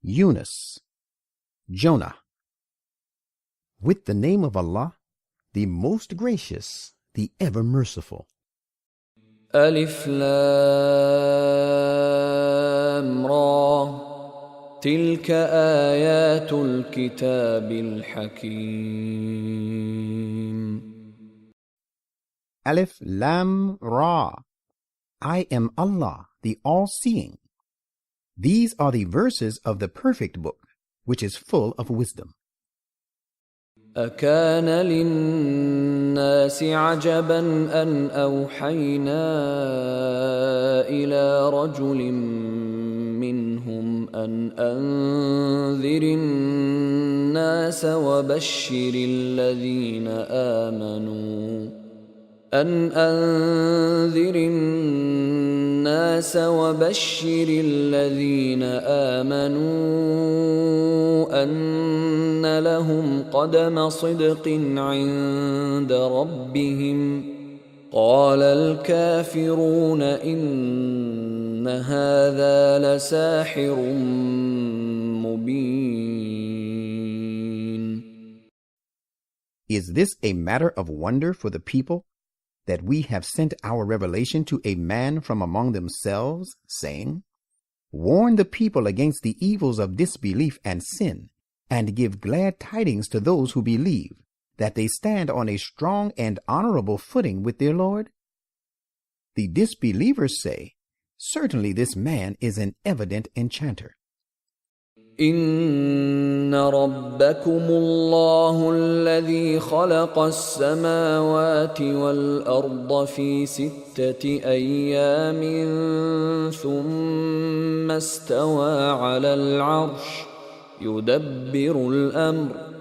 Yunus, Jonah. With the name of Allah, the most gracious, the ever merciful. ألف لام را تلك آيات الكتاب الحكيم. Alif Lam Ra. I am Allah, the all-seeing. These are the verses of the perfect book, which is full of wisdom. أكان للناس عجبا أن أوحينا إلى رجل منهم أن أنذر الناس وبشر الذين آمنوا أن لهم قدم صدق عند ربهم. قال الكافرون إن هذا لساحر مبين. Is this a matter of wonder for the people, that we have sent our revelation to a man from among themselves, saying, warn the people against the evils of disbelief and sin, and give glad tidings to those who believe, that they stand on a strong and honorable footing with their Lord? The disbelievers say, certainly this man is an evident enchanter. إن ربكم الله الذي خلق السماوات والأرض في 6 أيام ثم استوى على العرش يدبر الأمر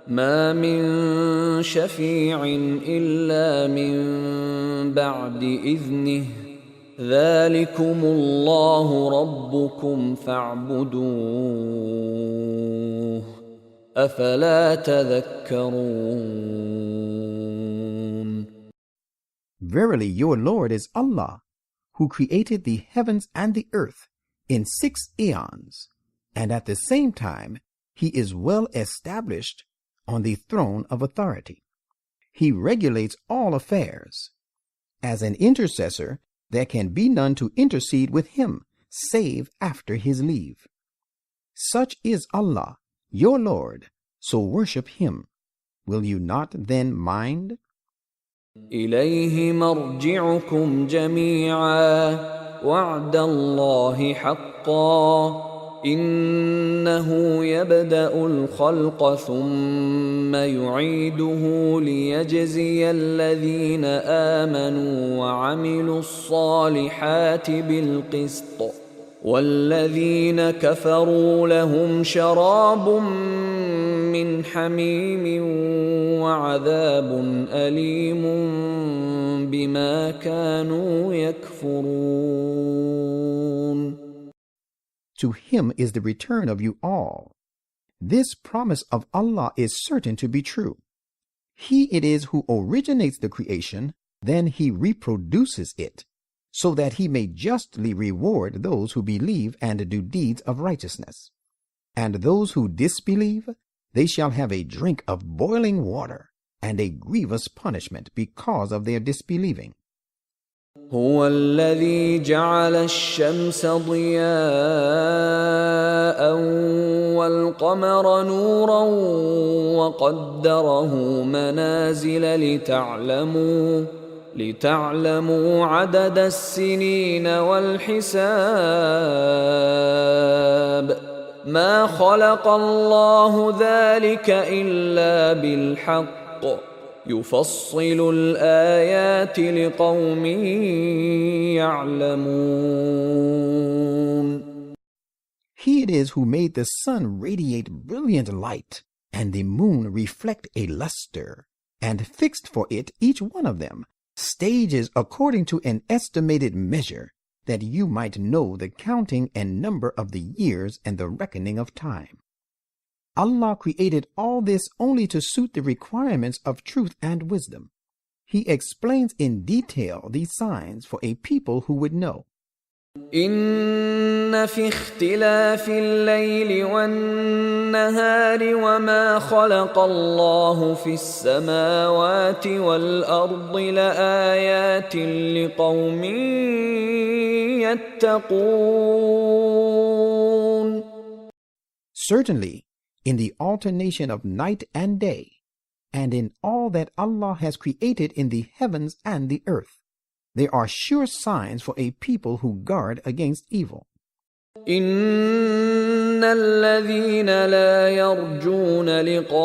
ما من شفيع إلا من بعد إذنه ذلكم الله ربكم فاعبدوه أفلا تذكرون. Verily your Lord is Allah, who created the heavens and the earth in 6 eons, and at the same time he is well established on the throne of authority. He regulates all affairs. As an intercessor, there can be none to intercede with him, save after his leave. Such is Allah, your Lord, so worship him. Will you not then mind? إليه مرجعكم جميعا وعد الله حقا إنه يبدأ الخلق ثم يعيده ليجزي الذين آمنوا وعملوا الصالحات بالقسط والذين كفروا لهم شراب من حميم وعذاب أليم بما كانوا يكفرون. To him is the return of you all. This promise of Allah is certain to be true. He it is who originates the creation, then he reproduces it, so that he may justly reward those who believe and do deeds of righteousness. And those who disbelieve, they shall have a drink of boiling water, and a grievous punishment because of their disbelieving. هو الذي جعل الشمس ضياء والقمر نورا وقدره منازل لتعلموا عدد السنين والحساب ما خلق الله ذلك إلا بالحق يفصل الآيات لقوم يعلمون. He it is who made the sun radiate brilliant light, and the moon reflect a luster, and fixed for it each one of them stages according to an estimated measure, that you might know the counting and number of the years and the reckoning of time. Allah created all this only to suit the requirements of truth and wisdom. He explains in detail these signs for a people who would know. إن في اختلاف الليل والنهار وما خلق الله في السماوات والأرض لآيات لقوم يتقون. Certainly, in the alternation of night and day, and in all that Allah has created in the heavens and the earth, there are sure signs for a people who guard against evil. إن الذين لا يرجون لقاءنا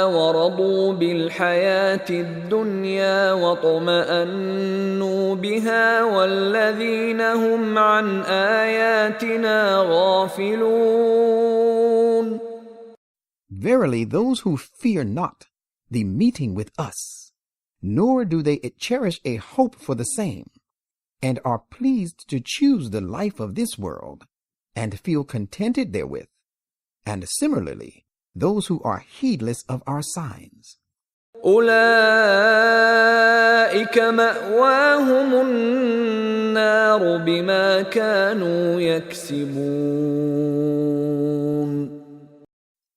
ورضوا بالحياة الدنيا واطمأنوا بها والذين هم عن آياتنا غافلون. Verily, those who fear not the meeting with us, nor do they cherish a hope for the same, and are pleased to choose the life of this world, and feel contented therewith, and similarly, those who are heedless of our signs. أولئك مأواهم النار بما كانوا يكسبون.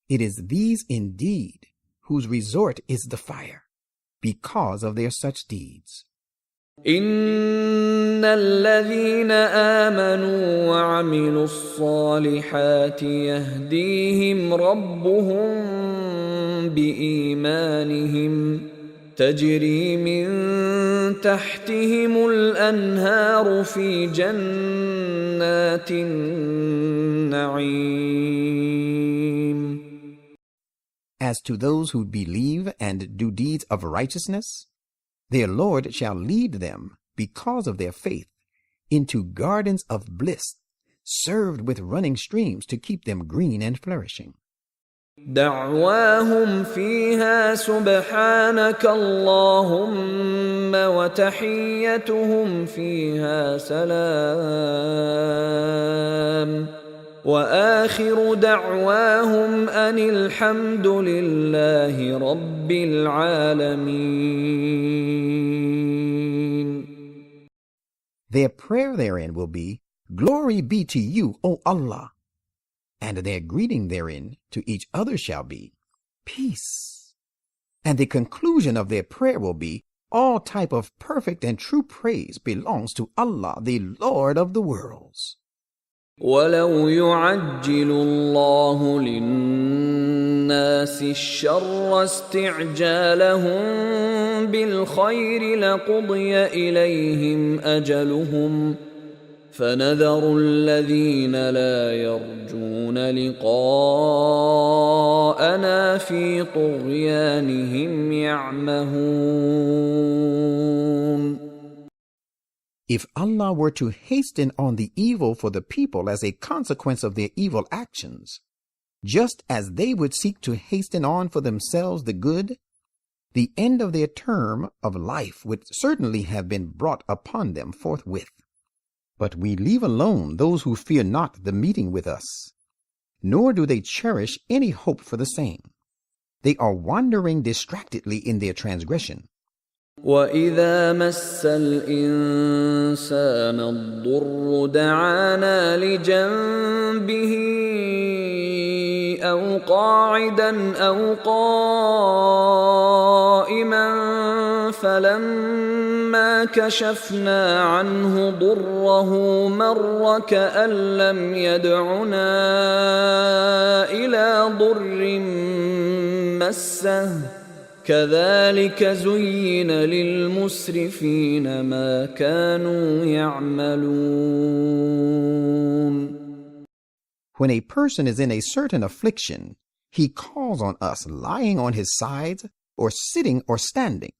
It is these indeed whose resort is the fire, because of their such deeds. إن الذين آمنوا وعملوا الصالحات يهديهم ربهم بإيمانهم تجري من تحتهم الأنهار في جنات النعيم. As to those who believe and do deeds of righteousness, their Lord shall lead them, because of their faith, into gardens of bliss, served with running streams to keep them green and flourishing. دعواهم فيها سبحانك اللهم وتحيتهم فيها سلام وآخر دعواهم أن الحمد لله رب العالمين. Their prayer therein will be, Glory be to you, O Allah. And their greeting therein to each other shall be, Peace. And the conclusion of their prayer will be, All type of perfect and true praise belongs to Allah, the Lord of the worlds. ولو يعجل الله للناس الشر استعجالهم بالخير لقضي إليهم أجلهم فنذر الذين لا يرجون لقاءنا في طغيانهم يعمهون. If Allah were to hasten on the evil for the people as a consequence of their evil actions, just as they would seek to hasten on for themselves the good, the end of their term of life would certainly have been brought upon them forthwith. But we leave alone those who fear not the meeting with us, nor do they cherish any hope for the same. They are wandering distractedly in their transgression. وَإِذَا مَسَّ الْإِنسَانَ الضُّرُّ دَعَانَا لِجَنبِهِ أَوْ قَاعِدًا أَوْ قَائِمًا فَلَمَّا كَشَفْنَا عَنْهُ ضُرَّهُ مَرَّ كَأَن لَّمْ يَدْعُنَا إِلَى ضُرٍّ مَّسَّهُ كذلك زين للمسرفين ما كانوا يعملون. When a person is in a certain affliction, he calls on us lying on his sides or sitting or standing.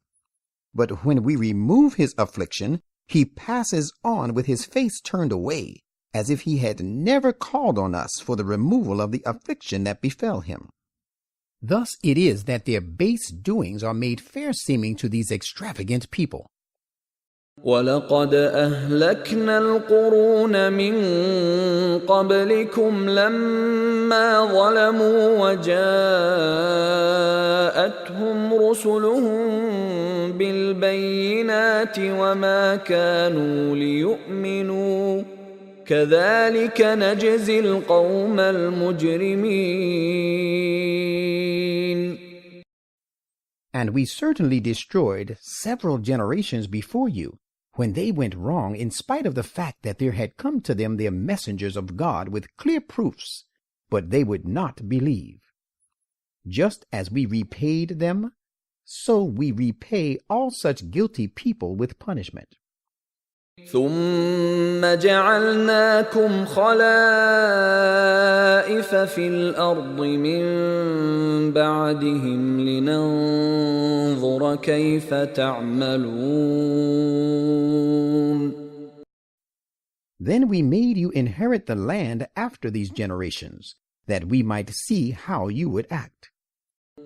But when we remove his affliction, he passes on with his face turned away, as if he had never called on us for the removal of the affliction that befell him. Thus it is that their base doings are made fair seeming to these extravagant people. وَلَقَدْ أَهْلَكْنَا الْقُرُونَ مِنْ قَبْلِكُمْ لَمَّا ظَلَمُوا وَجَاءَتْهُمْ رُسُلُهُم بِالْبَيِّنَاتِ وَمَا كَانُوا لِيُؤْمِنُوا كَذَلِكَ نَجْزِي الْقَوْمَ الْمُجْرِمِينَ. And we certainly destroyed several generations before you, when they went wrong in spite of the fact that there had come to them their messengers of God with clear proofs, but they would not believe. Just as we repaid them, so we repay all such guilty people with punishment. ثُمَّ جَعَلْنَاكُمْ خَلَائِفَ فِي الْأَرْضِ مِنْ بَعْدِهِمْ لِنَنْظُرَ كَيْفَ تَعْمَلُونَ. Then we made you inherit the land after these generations, that we might see how you would act.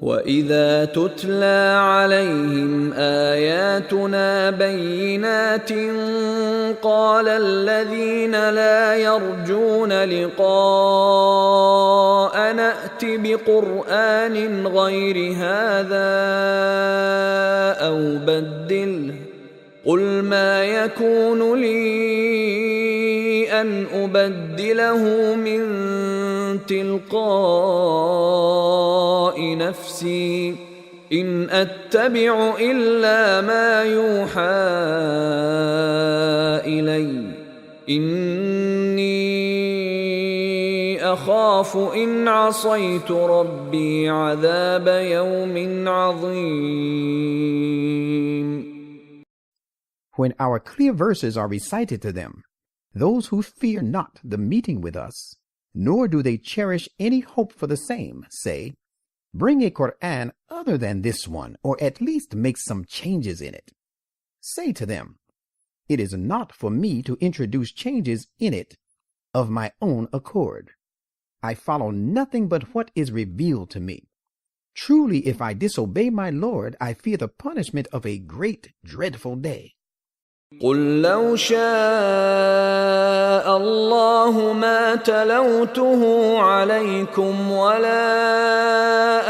وَإِذَا تُتْلَى عَلَيْهِمْ آيَاتُنَا بَيِّنَاتٍ قَالَ الَّذِينَ لَا يَرْجُونَ لِقَاءَنَا ائْتِ بِقُرْآنٍ غَيْرِ هَذَا أَوْ بَدِّلْهُ قُلْ مَا يَكُونُ لِي أَنْ أُبَدِّلَهُ مِنْ تِلْقَاءِ نَفْسِي إِنْ أَتَّبِعُ إِلَّا مَا يُوحَى إِلَيَّ إِنِّي أَخَافُ إِنْ عَصَيْتُ رَبِّي عَذَابَ يَوْمٍ عَظِيمٍ. When our clear verses are recited to them, those who fear not the meeting with us, nor do they cherish any hope for the same, say, "Bring a Qur'an other than this one, or at least make some changes in it." Say to them, "It is not for me to introduce changes in it of my own accord. I follow nothing but what is revealed to me. Truly, if I disobey my Lord, I fear the punishment of a great, dreadful day." قُلْ لَوْ شَاءَ اللَّهُ مَا تَلَوْتُهُ عَلَيْكُمْ وَلَا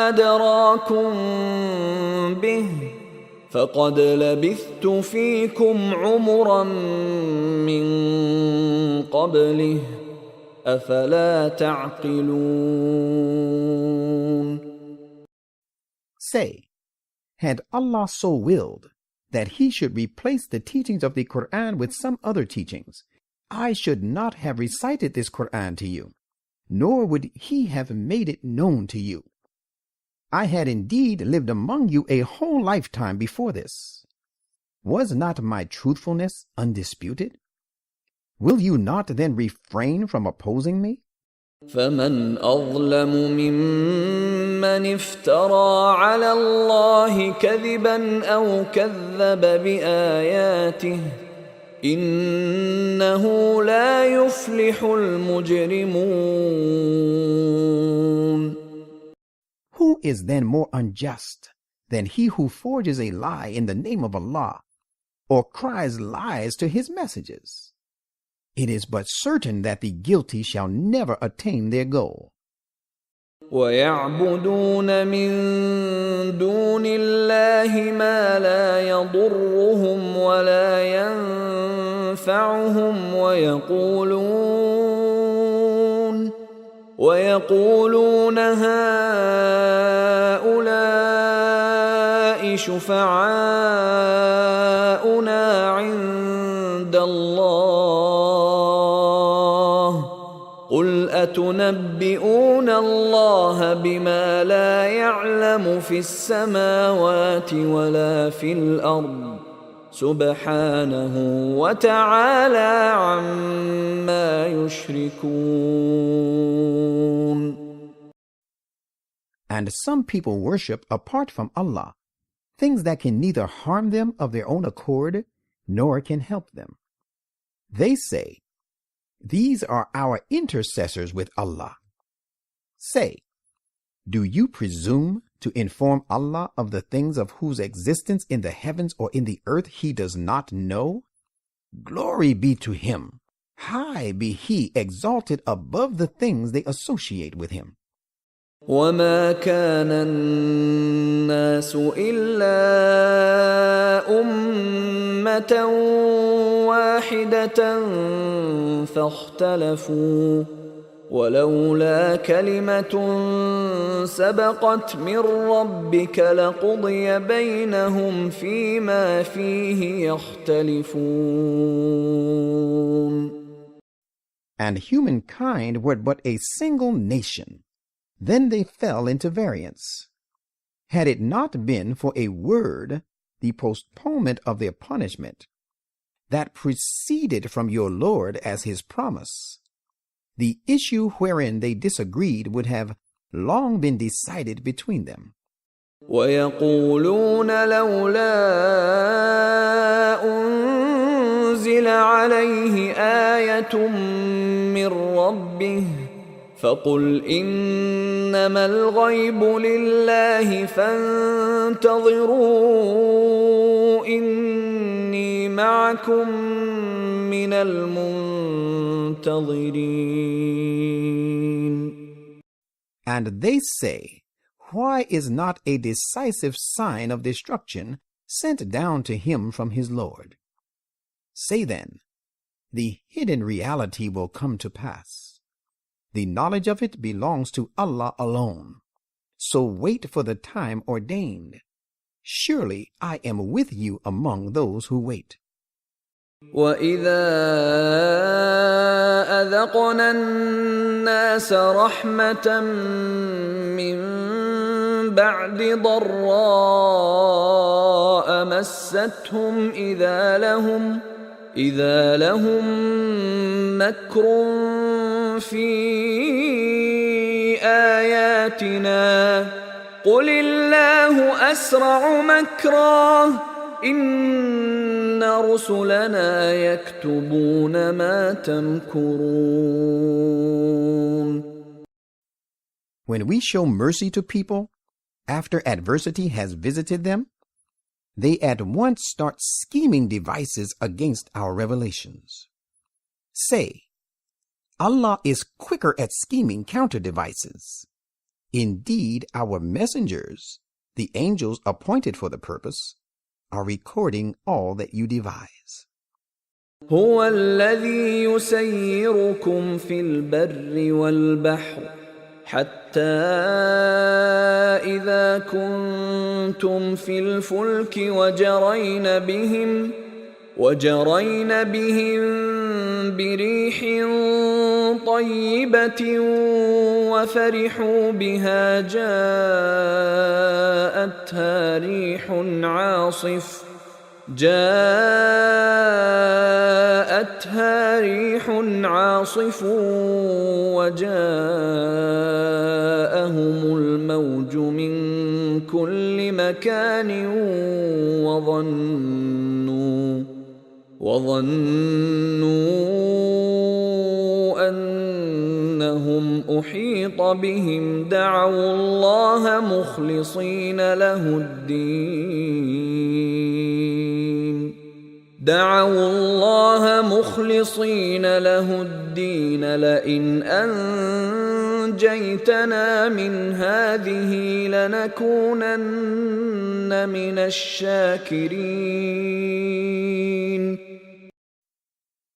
أَدْرَاكُمْ بِهِ فَقَدْ لَبِثْتُ فِيكُمْ عُمُرًا مِّن قَبْلِهِ أَفَلَا تَعْقِلُونَ. Say, had Allah so willed that he should replace the teachings of the Qur'an with some other teachings, I should not have recited this Qur'an to you, nor would he have made it known to you. I had indeed lived among you a whole lifetime before this. Was not my truthfulness undisputed? Will you not then refrain from opposing me? فَمَنْ أَظْلَمُ مِمَّنِ افْتَرَى عَلَى اللَّهِ كَذِبًا أَوْ كَذَّبَ بِآيَاتِهِ إِنَّهُ لَا يُفْلِحُ الْمُجْرِمُونَ. Who is then more unjust than he who forges a lie in the name of Allah, or cries lies to his messages? It is but certain that the guilty shall never attain their goal. وَيَعْبُدُونَ مِن دُونِ اللَّهِ مَا لَا يَضُرُّهُمْ وَلَا يَنفَعُهُمْ وَيَقُولُونَ هَؤُلَاءِ شُفَعَاؤُنَا عِندَ اللَّهِ قُلْ أَتُنَبِّئُونَ اللَّهَ بِمَا لَا يَعْلَمُ فِي السَّمَاوَاتِ وَلَا فِي الْأَرْضِ سُبْحَانَهُ وَتَعَالَى عَمَّا يُشْرِكُونَ. And some people worship apart from Allah things that can neither harm them of their own accord, nor can help them. They say, "These are our intercessors with Allah." Say, do you presume to inform Allah of the things of whose existence in the heavens or in the earth he does not know, Glory be to him. High be he exalted above the things they associate with him. وما كان الناس إلا أمة واحدة فاختلفوا ولولا كلمة سبقت من ربك لقضي بينهم فيما فيه يختلفون. And humankind were but a single nation. Then they fell into variance. Had it not been for a word, the postponement of their punishment, that proceeded from your Lord as his promise, the issue wherein they disagreed would have long been decided between them. وَيَقُولُونَ لَوْلَا أُنزِلَ عَلَيْهِ آيَةٌ مِّن رَّبِّهِ فَقُلْ إِنَّمَا الْغَيْبُ لِلَّهِ فَانتَظِرُوا إِنِّي مَعَكُم مِّنَ الْمُنتَظِرِينَ. And they say, why is not a decisive sign of destruction sent down to him from his Lord? Say then, the hidden reality will come to pass. The knowledge of it belongs to Allah alone. So wait for the time ordained. Surely I am with you among those who wait. وَإِذَا أَذَقْنَا النَّاسَ رَحْمَةً مِّن بَعْدِ ضَرَّاءَ مَسَّتْهُمْ إِذَا لَهُم مَّكْرٌ في آياتنا قل الله أسرع مكرا إن رسلنا يكتبون ما تمكرون. When we show mercy to people, after adversity has visited them, they at once start scheming devices against our revelations. Say, Allah is quicker at scheming counter devices. Indeed, our messengers, the angels appointed for the purpose, are recording all that you devise. هو الذي يسيركم في البر والبحر حتى إذا كنتم في الفلك وجرين بهم بريح طيبة وفرحوا بها جاءتها ريح عاصف وجاءهم الموج من كل مكان وظنوا أنهم أحيط بهم دعوا الله مخلصين له الدين لئن أنجيتنا من هذه لنكونن من الشاكرين.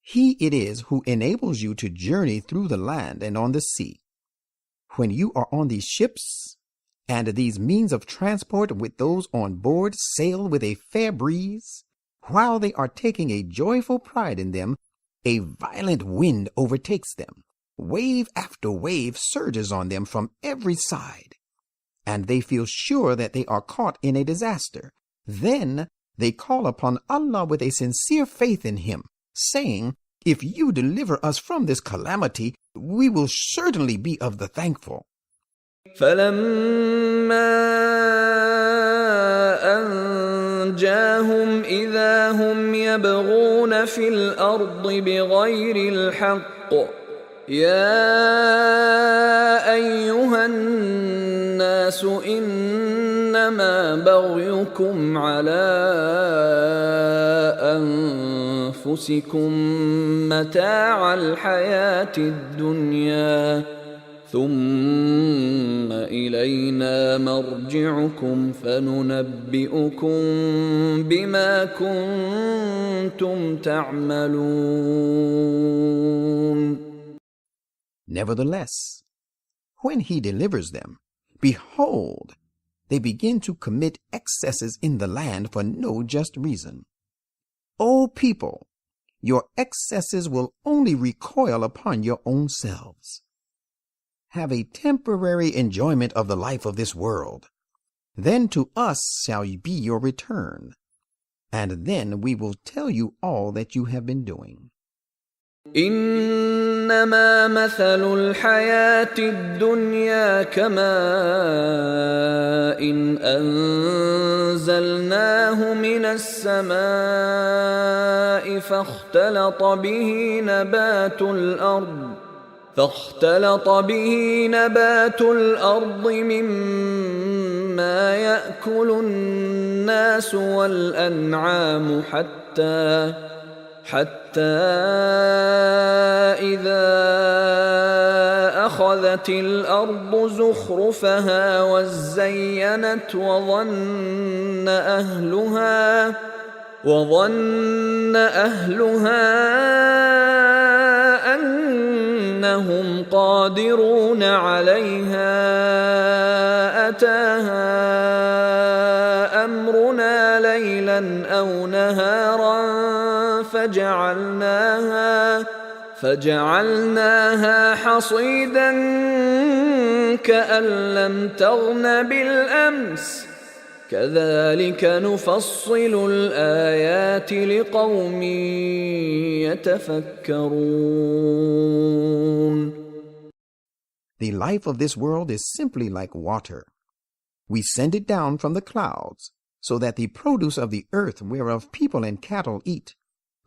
He it is who enables you to journey through the land and on the sea. When you are on these ships, and these means of transport with those on board sail with a fair breeze, while they are taking a joyful pride in them, a violent wind overtakes them. Wave after wave surges on them from every side, and they feel sure that they are caught in a disaster. Then they call upon Allah with a sincere faith in Him, saying, if you deliver us from this calamity, we will certainly be of the thankful. فَلَمَّا أَنْجَاهُمْ إِذَا هُمْ يَبْغُونَ فِي الْأَرْضِ بِغَيْرِ الْحَقِّ يَا أَيُّهَا النَّاسُ إِنَّمَا بَغْيُكُمْ عَلَىٰ أنفسكم متاع الحياة الدنيا ثم إلينا مرجعكم فننبئكم بما كنتم تعملون. Nevertheless, when he delivers them, behold, they begin to commit excesses in the land for no just reason. O people, your excesses will only recoil upon your own selves. Have a temporary enjoyment of the life of this world. Then to us shall be your return, and then we will tell you all that you have been doing. إنما مثل الحياة الدنيا كماء إن أنزلناه من السماء فاختلط به نبات الأرض مما يأكل الناس والأنعام حتى إذا أخذت الأرض زخرفها وزينت وظن أهلها أنهم قادرون عليها أتاها أمرنا ليلا أو نهارا فجعلناها حصيدا كأن لم تغن بالأمس كذلك نفصل الآيات لقوم يتفكرون. The life of this world is simply like water. We send it down from the clouds, so that the produce of the earth whereof people and cattle eat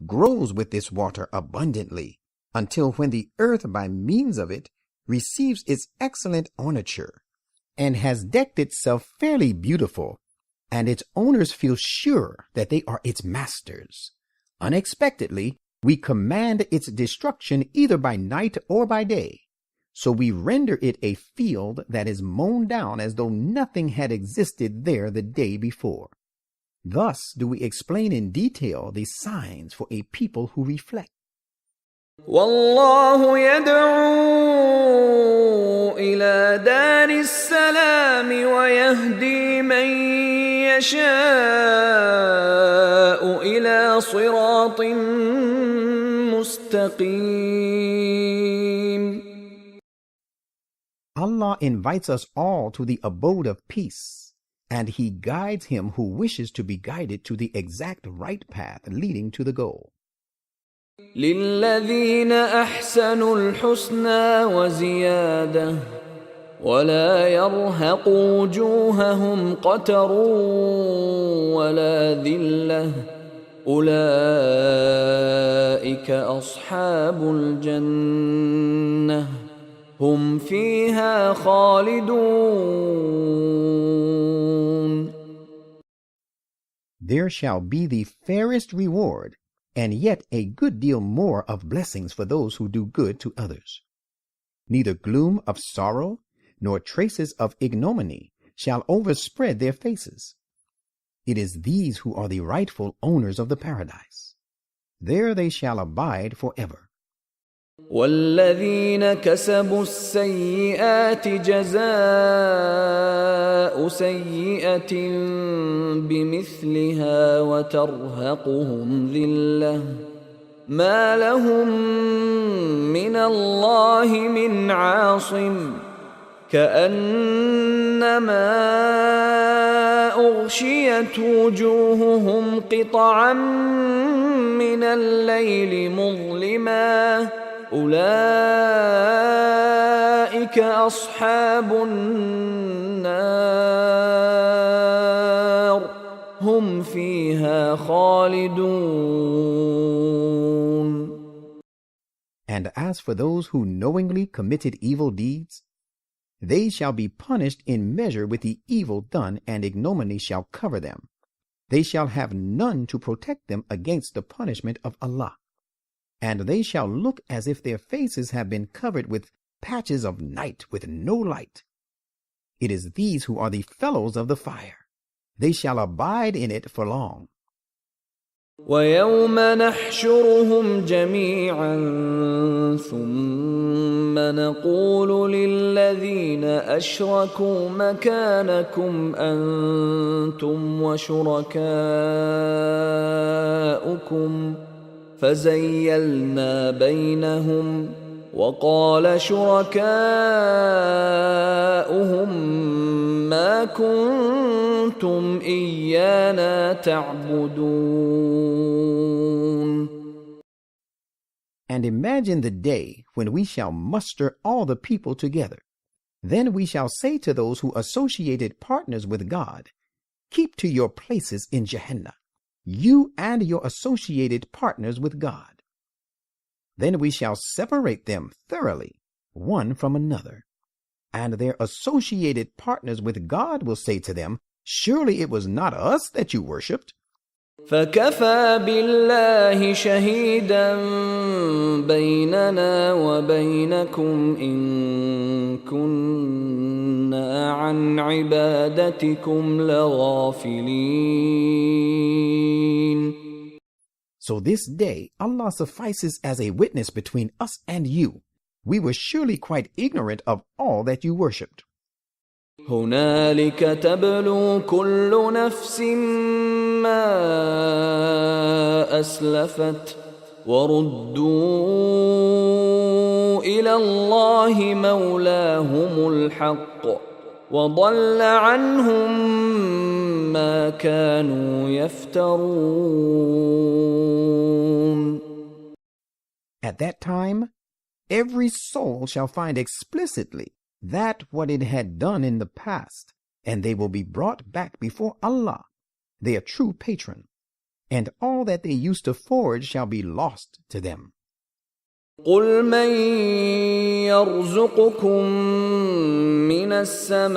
grows with this water abundantly, until when the earth by means of it receives its excellent ornature, and has decked itself fairly beautiful, and its owners feel sure that they are its masters. Unexpectedly, we command its destruction either by night or by day. So we render it a field that is mown down as though nothing had existed there the day before. Thus do we explain in detail the signs for a people who reflect. والله يدعو إلى دار السلام ويهدي من يشاء إلى صراط مستقيم. Allah invites us all to the abode of peace, and He guides him who wishes to be guided to the exact right path leading to the goal. للذين أحسنوا الحسنى وزيادة ولا يرهق وجوههم قتر ولا ذلة أولئك أصحاب الجنة هم فيها خالدون. There shall be the fairest reward, and yet a good deal more of blessings for those who do good to others. Neither gloom of sorrow nor traces of ignominy shall overspread their faces. It is these who are the rightful owners of the paradise. There they shall abide forever. والذين كسبوا السيئات جزاء سيئة بمثلها وترهقهم ذلة ما لهم من الله من عاصم كأنما أغشيت وجوههم قطعا من الليل مظلما أولئك أصحاب النار هم فيها خالدون. And as for those who knowingly committed evil deeds, they shall be punished in measure with the evil done, and ignominy shall cover them. they shall have none to protect them against the punishment of Allah, and they shall look as if their faces have been covered with patches of night with no light. It is these who are the fellows of the fire. They shall abide in it for long. وَيَوْمَ نَحْشُرُهُمْ جَمِيعًا ثُمَّ نَقُولُ لِلَّذِينَ أَشْرَكُوا مَكَانَكُمْ أَنْتُمْ وَشُرَكَاؤُكُمْ فَزَيَّلْنَا بَيْنَهُمْ وَقَالَ شُرَكَاؤُهُمْ مَا كُنْتُمْ إِيَّانَا تَعْبُدُونَ. And imagine the day when we shall muster all the people together. Then we shall say to those who associated partners with God, keep to your places in Jahannam, you and your associated partners with God. Then we shall separate them thoroughly, one from another. And their associated partners with God will say to them, surely it was not us that you worshipped. فَكَفَى بِاللَّهِ شَهِيدًا بَيْنَنَا وَبَيْنَكُمْ إِن كُنَّا عَنْ عِبَادَتِكُمْ لَغَافِلِينَ. So this day Allah suffices as a witness between us and you. We were surely quite ignorant of all that you worshipped. هُنَالِكَ تَبْلُو كُلُّ نَفْسٍ مَّا أَسْلَفَتْ وَرُدُّوا إِلَى اللَّهِ مَوْلَاهُمُ الْحَقِّ وَضَلَّ عَنْهُم مَّا كَانُوا يَفْتَرُونَ. At that time, every soul shall find explicitly that what it had done in the past, and they will be brought back before Allah, their true patron, and all that they used to forge shall be lost to them. قُلْ مَنْ يَرْزُقُكُمْ مِنَ السَّمَاءِ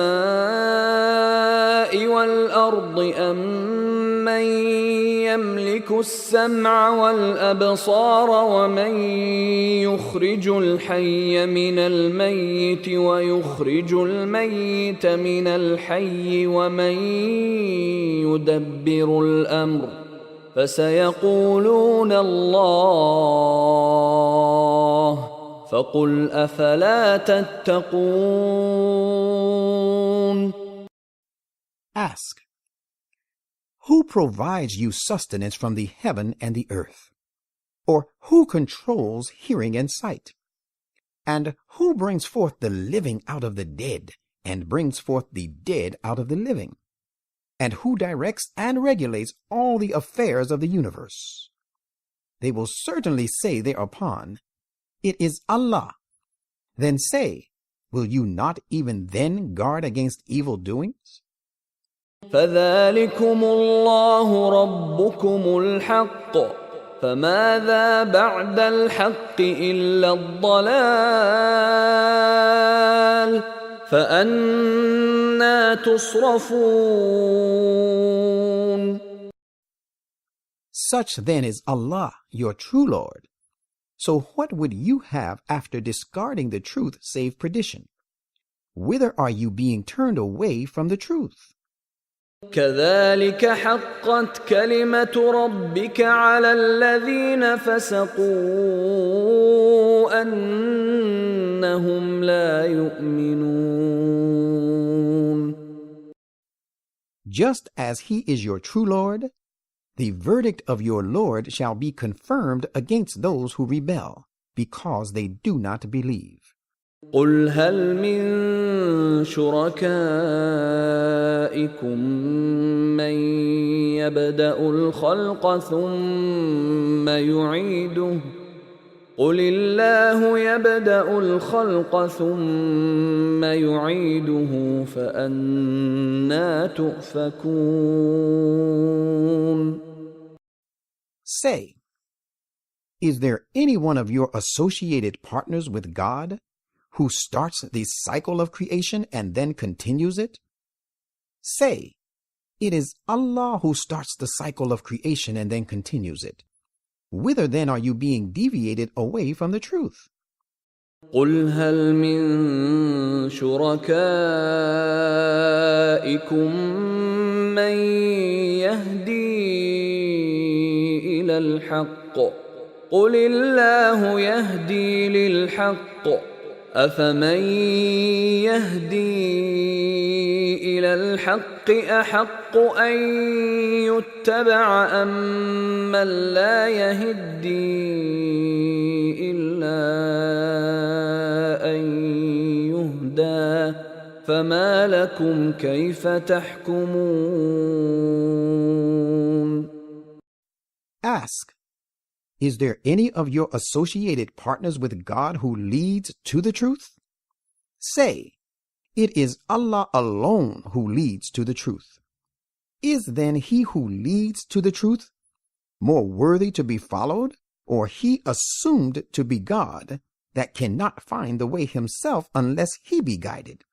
وَالْأَرْضِ أَمَّنْ يَمْلِكُ السَّمْعَ وَالْأَبْصَارَ وَمَنْ يُخْرِجُ الْحَيَّ مِنَ الْمَيِّتِ وَيُخْرِجُ الْمَيِّتَ مِنَ الْحَيِّ وَمَنْ يُدَبِّرُ الْأَمْرَ فَسَيَقُولُونَ اللَّهُ فَقُلْ أَفَلَا تَتَّقُونَ. Ask, who provides you sustenance from the heaven and the earth? Or who controls hearing and sight? And who brings forth the living out of the dead, and brings forth the dead out of the living? And who directs and regulates all the affairs of the universe? They will certainly say thereupon, it is Allah. Then say, will you not even then guard against evil doings? فَذَلِكُمُ اللَّهُ رَبُّكُمُ الْحَقُّ فَمَاذَا بَعْدَ الْحَقِّ إِلَّا الضَّلَالُ فَأَنَّى تُصْرَفُونَ. Such then is Allah, your true Lord. So what would you have after discarding the truth save perdition? Whither are you being turned away from the truth? كَذَلِكَ حَقَّتْ كَلِمَةُ رَبِّكَ عَلَى الَّذِينَ فَسَقُوا أَنَّهُمْ لَا يُؤْمِنُونَ. Just as He is your true Lord, the verdict of your Lord shall be confirmed against those who rebel, because they do not believe. قُلْ هَلْ مِن شُرَكَائِكُم مَّن يَبْدَأُ الْخَلْقَ ثُمَّ يُعِيدُهُ قُلِ اللَّهُ يَبْدَأُ الْخَلْقَ ثُمَّ يُعِيدُهُ فَأَنَّىٰ تُؤْفَكُونَ. Say, is there any one of your associated partners with God who starts the cycle of creation and then continues it? Say, It is Allah who starts the cycle of creation and then continues it. Whither then are you being deviated away from the truth? قل هل من شركائكم من يهدي إلى الحق قل الله يهدي للحق أفمن يهدي إلى الحق أحق أن يتبع أم من لا يهدي إلا أن يهدى فما لكم كيف تحكمون. Ask, is there any of your associated partners with God who leads to the truth? Say, it is Allah alone who leads to the truth. Is then he who leads to the truth more worthy to be followed, or he assumed to be God that cannot find the way himself unless he be guided?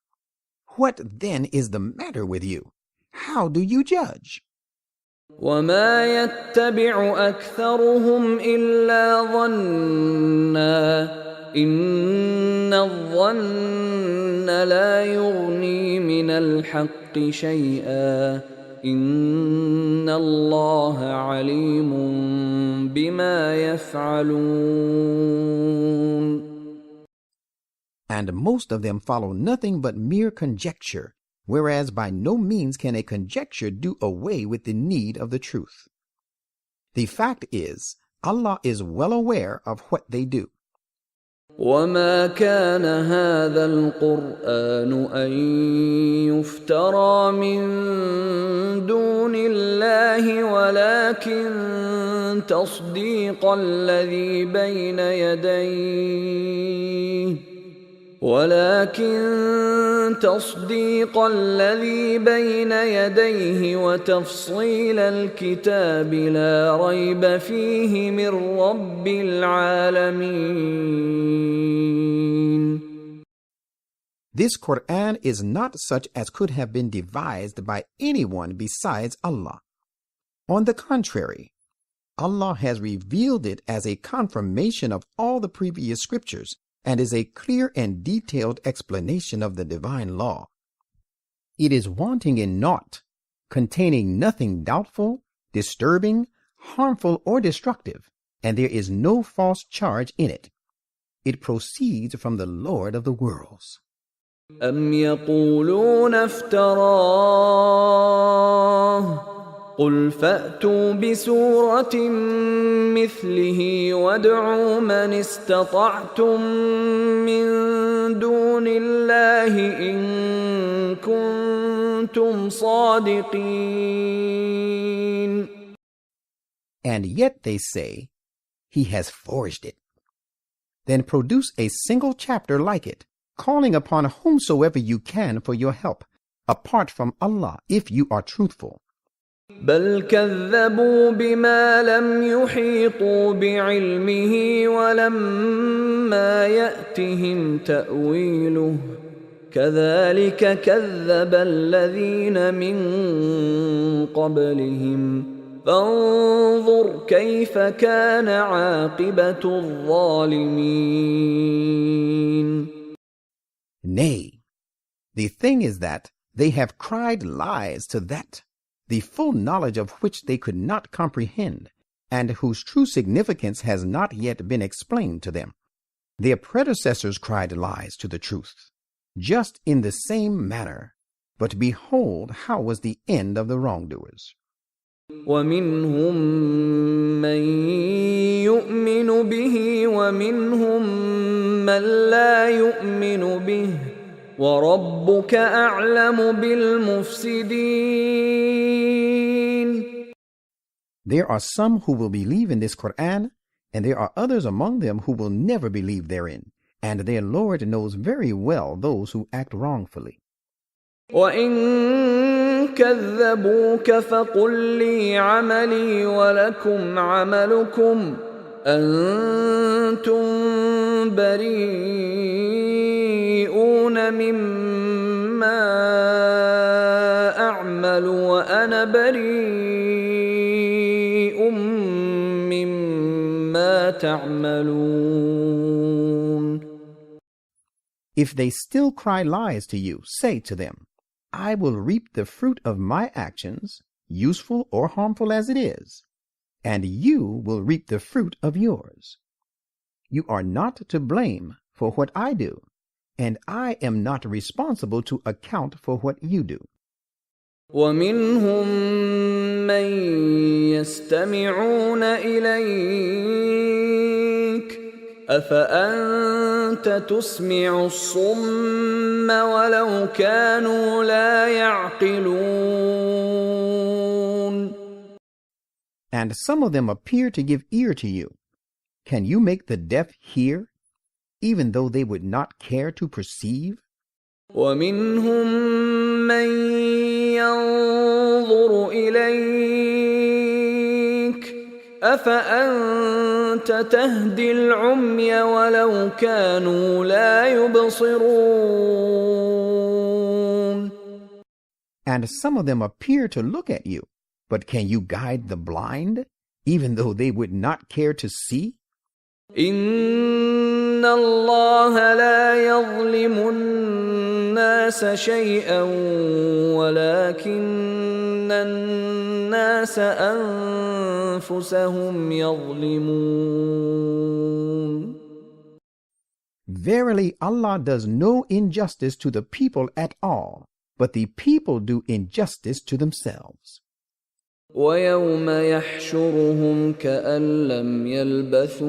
What then is the matter with you? How do you judge? وما يتبع أكثرهم إلا ظنا إن الظن لا يغني من الحق شيئا إن الله عليم بما يفعلون. And most of them follow nothing but mere conjecture, whereas by no means can a conjecture do away with the need of the truth. The fact is, Allah is well aware of what they do. وما كان هذا القرآن أن يفترى من دون الله ولكن تصديق الذي بين يديه وتفصيل الكتاب لا ريب فيه من رب العالمين. This Quran is not such as could have been devised by anyone besides Allah. On the contrary, Allah has revealed it as a confirmation of all the previous scriptures and is a clear and detailed explanation of the divine law. It is wanting in naught, containing nothing doubtful, disturbing, harmful, or destructive, and there is no false charge in it. It proceeds from the Lord of the worlds. أم يقولون افتراه قل فأتوا بسورة مثله وادعوا من استطعتم من دون الله إن كنتم صادقين. And yet they say, he has forged it. Then produce a single chapter like it, calling upon whomsoever you can for your help, apart from Allah, if you are truthful. بل كذبوا بما لم يحيطوا بعلمه ولما يأتهم تأويله كذلك كذب الذين من قبلهم فانظر كيف كان عاقبة الظالمين. Nay, the thing is that they have cried lies to that, the full knowledge of which they could not comprehend, and whose true significance has not yet been explained to them. Their predecessors cried lies to the truth, just in the same manner. But behold, how was the end of the wrongdoers. ومنهم من يؤمن به ومنهم من لا يؤمن به وَرَبُّكَ أَعْلَمُ بِالْمُفْسِدِينَ. There are some who will believe in this Quran, and there are others among them who will never believe therein, and their Lord knows very well those who act wrongfully. وَإِن كَذَّبُوكَ فَقُل لِّي عَمَلِي وَلَكُمْ عَمَلُكُمْ أَنتُم بَرِيئُونَ مِمَّا أَعْمَلُ وأنا بريء مما تعملون. If they still cry lies to you, say to them, I will reap the fruit of my actions, useful or harmful as it is, and you will reap the fruit of yours. You are not to blame for what I do, and I am not responsible to account for what you do. ومنهم من يستمعون إليك أفأنت تسمع الصم ولو كانوا لا يعقلون. And some of them appear to give ear to you. Can you make the deaf hear, even though they would not care to perceive? ومنهم من ينظر إليك أفأنت تهدي العمي ولو كانوا لا يبصرون. And some of them appear to look at you, but can you guide the blind, even though they would not care to see? إن الله لا يظلم الناس شيئا ولكن الناس أنفسهم يظلمون. Verily, Allah does no injustice to the people at all, but the people do injustice to themselves. ويوم يحشرهم كأن لم يلبثوا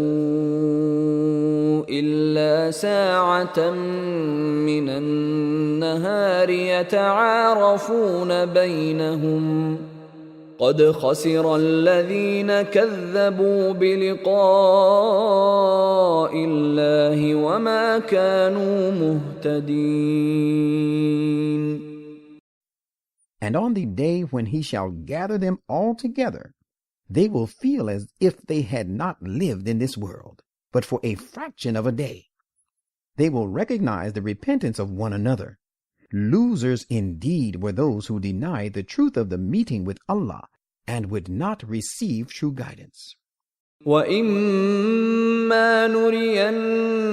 إلا ساعة من النهار يتعارفون بينهم قد خسر الذين كذبوا بلقاء الله وما كانوا مهتدين. And on the day when he shall gather them all together, they will feel as if they had not lived in this world, but for a fraction of a day. They will recognize the repentance of one another. Losers indeed were those who denied the truth of the meeting with Allah and would not receive true guidance. وَإِمَّا نُرِيَنَّكَ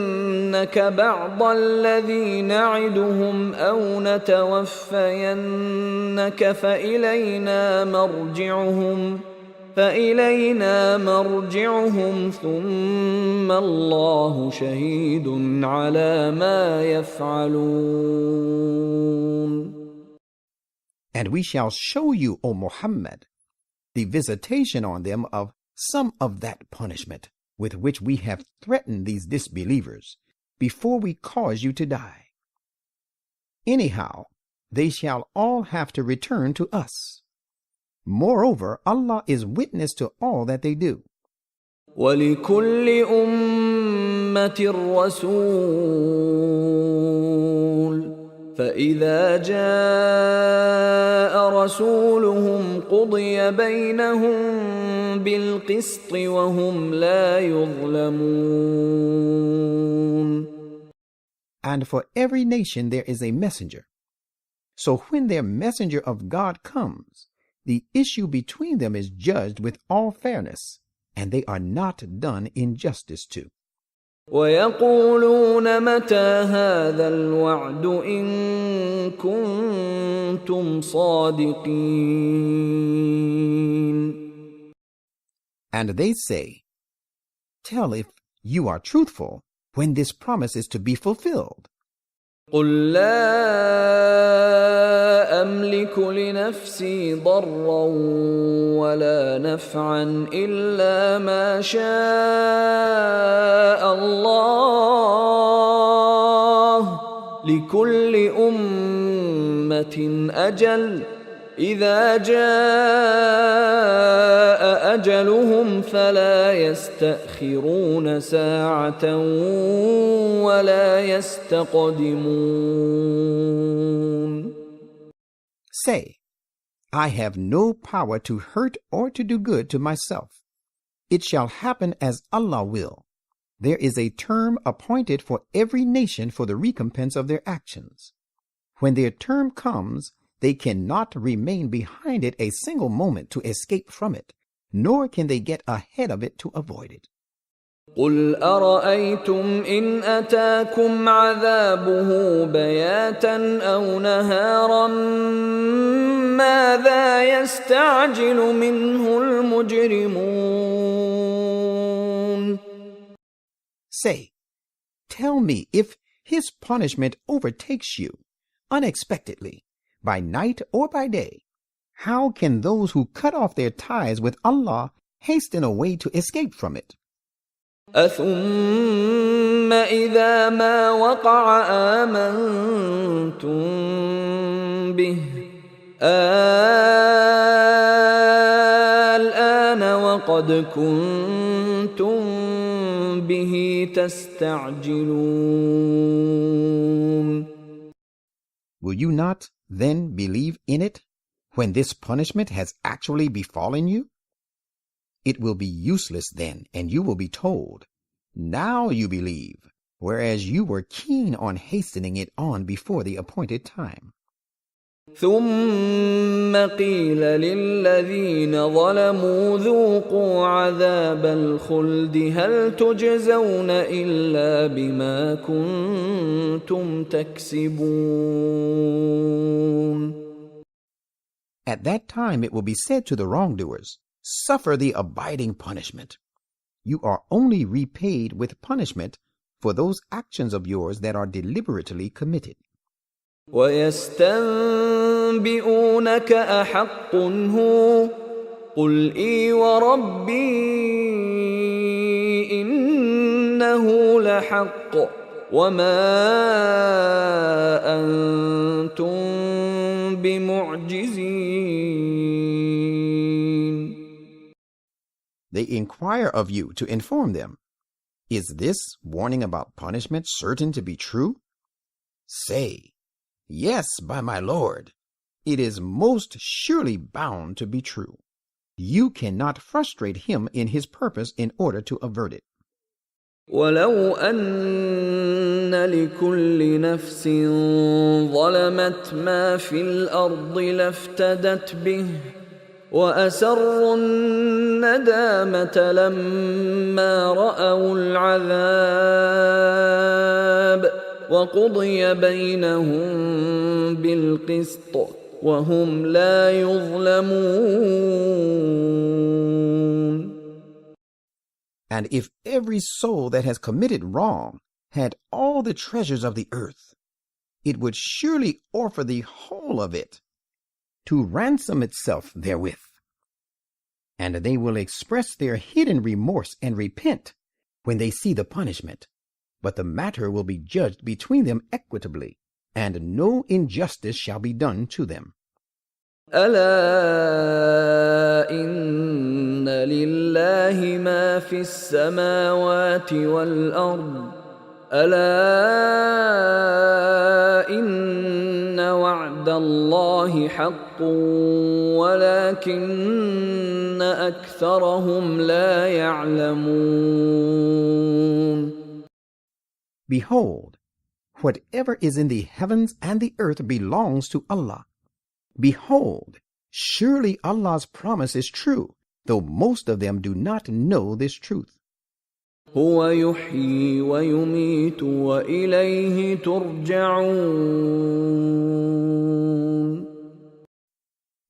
بَعْضَ الَّذِي نَعِدُهُمْ أَوْ نَتَوَفَّيَنَّكَ فَإِلَيْنَا مَرْجِعُهُمْ ثُمَّ اللَّهُ شَهِيدٌ عَلَى مَا يَفْعَلُونَ. And we shall show you, O Muhammad, the visitation on them of some of that punishment with which we have threatened these disbelievers before we cause you to die. Anyhow, they shall all have to return to us. Moreover, Allah is witness to all that they do. وَلِكُلِّ أُمَّةٍ رَسُولٌ فَإِذَا جَاءَ رَسُولُهُمْ قُضِيَ بَيْنَهُم بِالْقِسْطِ وَهُمْ لَا يُظْلَمُونَ. And for every nation there is a messenger. So when their messenger of God comes, the issue between them is judged with all fairness, and they are not done injustice to. وَيَقُولُونَ مَتَى هَذَا الْوَعْدُ إِن كُنتُمْ صَادِقِينَ. And they say, tell if you are truthful when this promise is to be fulfilled. قُل لَّا أَمْلِكُ لِنَفْسِي ضَرًّا وَلَا نَفْعًا إِلَّا مَا شَاءَ اللَّهُ لِكُلِّ أُمَّةٍ أَجَلٌ إِذَا جَاءَ أَجَلُهُمْ فَلَا يَسْتَأْخِرُونَ سَاعَةً وَلَا يَسْتَقْدِمُونَ. Say, I have no power to hurt or to do good to myself. It shall happen as Allah will. There is a term appointed for every nation for the recompense of their actions. When their term comes, they cannot remain behind it a single moment to escape from it, nor can they get ahead of it to avoid it. قل أرأيتم إن أتاكم عذابه بياتا أو نهارا ماذا يستعجل منه المجرمون. Say, tell me, if his punishment overtakes you unexpectedly, by night or by day, how can those who cut off their ties with Allah hasten away to escape from it? أثم إذا ما وقع آمنتم به الآن وقد كنتم به تستعجلون. Will you not then believe in it when this punishment has actually befallen you? It will be useless then, and you will be told, now you believe, whereas you were keen on hastening it on before the appointed time. ثم قيل للذين ظلموا ذوقوا عذاب الخلد هل تجزون إلا بما كنتم تكسبون. At that time it will be said to the wrongdoers, suffer the abiding punishment. You are only repaid with punishment for those actions of yours that are deliberately committed. وَيَسْتَنبِئُونَكَ أَحَقٌّ هُوَ قُلْ إِي وَرَبِّي إِنَّهُ لَحَقٌّ وَمَا أَنْتُمْ بِمُعْجِزِينَ. They inquire of you to inform them, is this warning about punishment certain to be true? Say, yes, by my Lord, it is most surely bound to be true. You cannot frustrate him in his purpose in order to avert it. ولو أن لكل نفس ظلمت ما في الأرض لافتدت به وأسروا الندامة لما رأوا العذاب وقضي بينهم بالقسط وهم لا يظلمون. And if every soul that has committed wrong had all the treasures of the earth, it would surely offer the whole of it to ransom itself therewith. And they will express their hidden remorse and repent when they see the punishment, but the matter will be judged between them equitably, and no injustice shall be done to them. ألا إن لله ما في السماوات والأرض ألا إن وعد الله حق ولكن أكثرهم لا يعلمون. Behold, whatever is in the heavens and the earth belongs to Allah. Behold, surely Allah's promise is true, though most of them do not know this truth. هو يحيي ويميت وإليه ترجعون.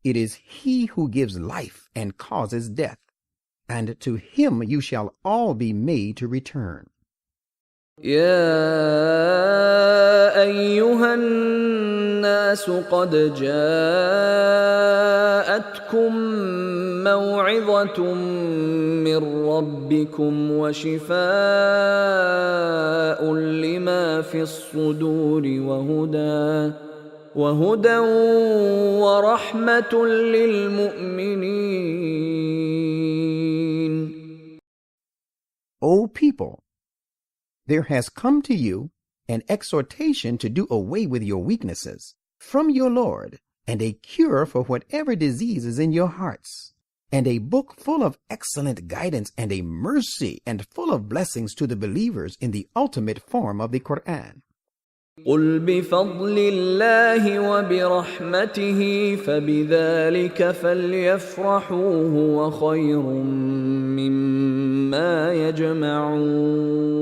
It is He who gives life and causes death, and to Him you shall all be made to return. يا أيها الناس قد جاءتكم موعظة من ربكم وشفاء لما في الصدور وهدى ورحمة للمؤمنين. O people, there has come to you an exhortation to do away with your weaknesses from your Lord, and a cure for whatever disease is in your hearts, and a book full of excellent guidance and a mercy and full of blessings to the believers in the ultimate form of the Quran. قل بفضل الله وبرحمته فبذلك فليفرحوا هو خير مما يجمعون.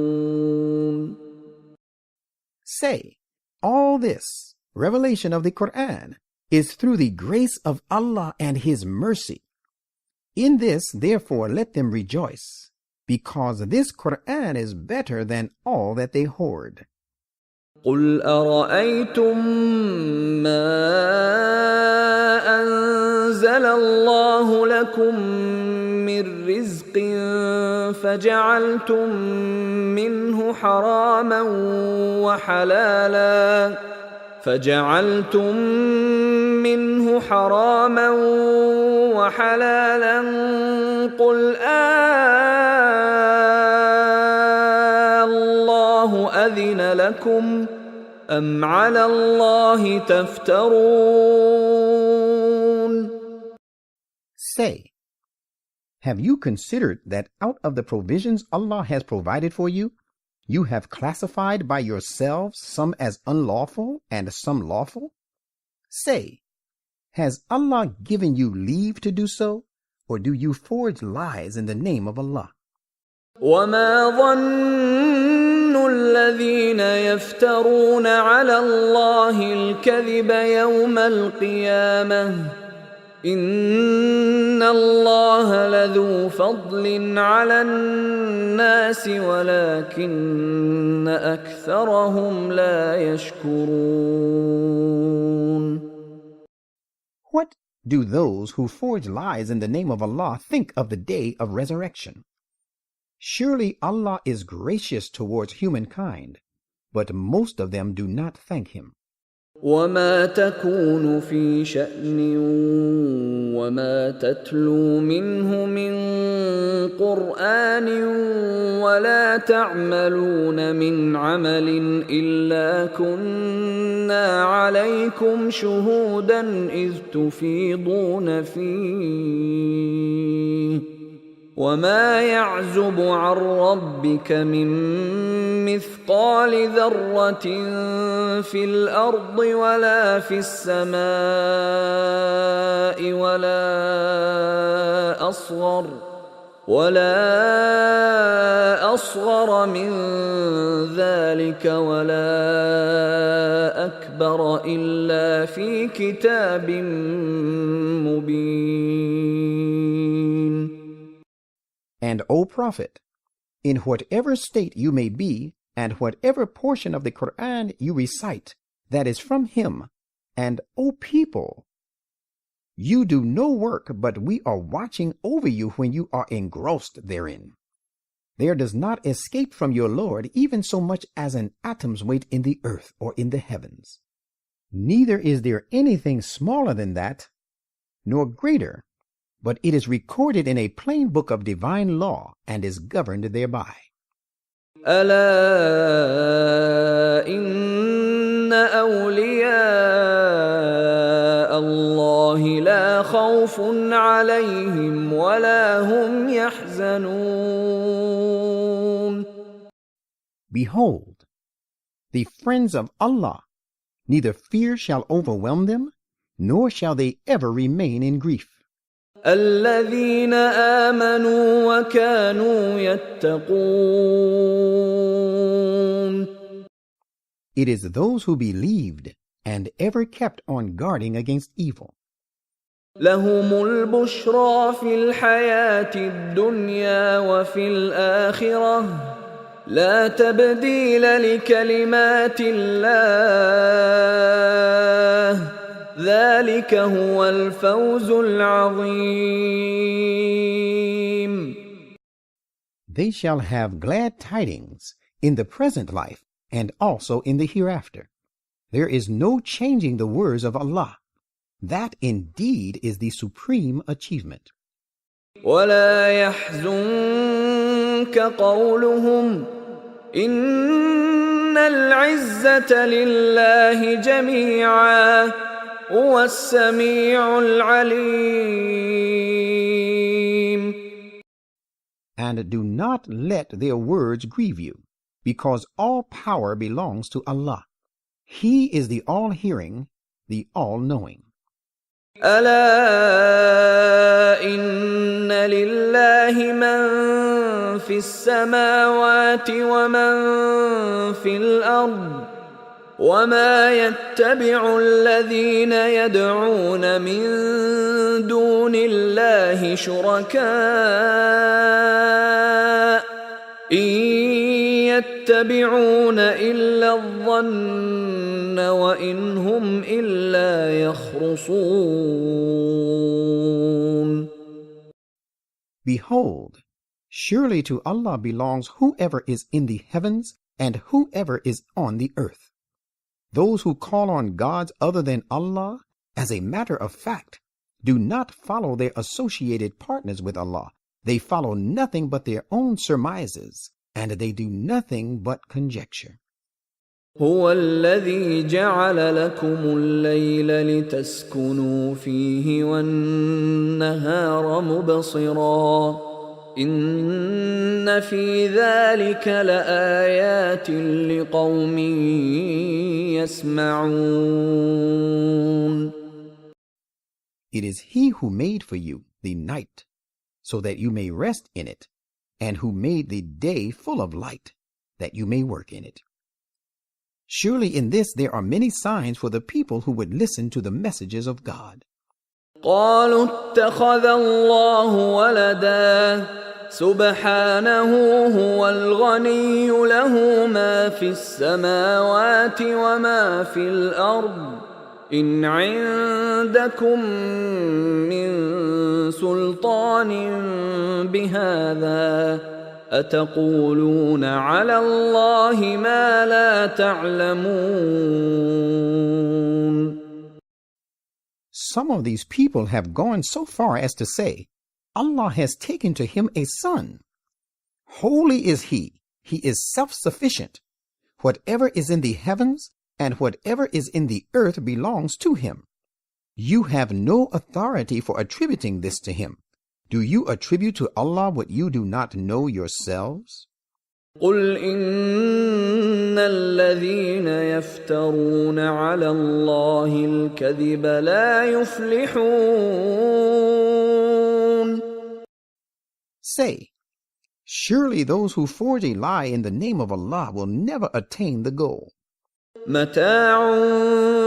Say, all this revelation of the Quran is through the grace of Allah and His mercy. In this, therefore, let them rejoice, because this Quran is better than all that they hoard. قل أرأيتم ما أنزل الله لكم من رزق فجعلتم منه حراما وحلالا قل الله أذن لكم أم على الله تفترون. Say, have you considered that out of the provisions Allah has provided for you, you have classified by yourselves some as unlawful and some lawful? Say, has Allah given you leave to do so, or do you forge lies in the name of Allah? وما ظن الذين يفترون على الله الكذب يوم القيامة إن الله لذو فضل على الناس ولكن أكثرهم لا يشكرون. What do those who forge lies in the name of Allah think of the day of resurrection? Surely Allah is gracious towards humankind, but most of them do not thank Him. وما تكون في شأن وما تتلو منه من قرآن ولا تعملون من عمل إلا كنا عليكم شهودا إذ تفيضون فيه وما يعزب عن ربك من مثقال ذرة في الأرض ولا في السماء ولا أصغر من ذلك ولا أكبر إلا في كتاب مبين. And, O Prophet, in whatever state you may be, and whatever portion of the Quran you recite that is from Him, and, O people, you do no work, but we are watching over you when you are engrossed therein. There does not escape from your Lord even so much as an atom's weight in the earth or in the heavens. Neither is there anything smaller than that, nor greater, but it is recorded in a plain book of divine law and is governed thereby. ألا إن أولياء الله لا خوف عليهم ولا هم يحزنون. Behold, the friends of Allah, neither fear shall overwhelm them, nor shall they ever remain in grief. الذين آمنوا وكانوا يتقون. It is those who believed and ever kept on guarding against evil. لهم البشرى في الحياة الدنيا وفي الآخرة لا تبديل لكلمات الله ذلك هو الفوز العظيم. They shall have glad tidings in the present life and also in the hereafter. There is no changing the words of Allah. That indeed is the supreme achievement. ولا يحزنك قولهم إن العزة لله جميعا هو السميع العليم. And do not let their words grieve you, because all power belongs to Allah. He is the all-hearing, the all-knowing. ألا إن لله من في السماوات ومن في الأرض وما يتبع الذين يدعون من دون الله شركاء إن يتبعون إلا الظن وإن هم إلا يخرصون. Behold, surely to Allah belongs whoever is in the heavens and whoever is on the earth. Those who call on gods other than Allah, as a matter of fact, do not follow their associated partners with Allah. They follow nothing but their own surmises, and they do nothing but conjecture. هو الذي جعل لكم الليل لتسكنوا فيه والنهار مبصرا إن في ذلك لآيات لقوم يسمعون. It is He who made for you the night, so that you may rest in it, and who made the day full of light, that you may work in it. Surely in this there are many signs for the people who would listen to the messages of God. قالوا اتخذ الله ولدا سبحانه هو الغني له ما في السماوات وما في الأرض إن عندكم من سلطان بهذا أتقولون على الله ما لا تعلمون. Some of these people have gone so far as to say, Allah has taken to him a son. Holy is he. He is self-sufficient. Whatever is in the heavens and whatever is in the earth belongs to him. You have no authority for attributing this to him. Do you attribute to Allah what you do not know yourselves? قل إن الذين يفترون على الله الكذب لا يفلحون. Say, surely those who forge a lie in the name of Allah will never attain the goal. متاع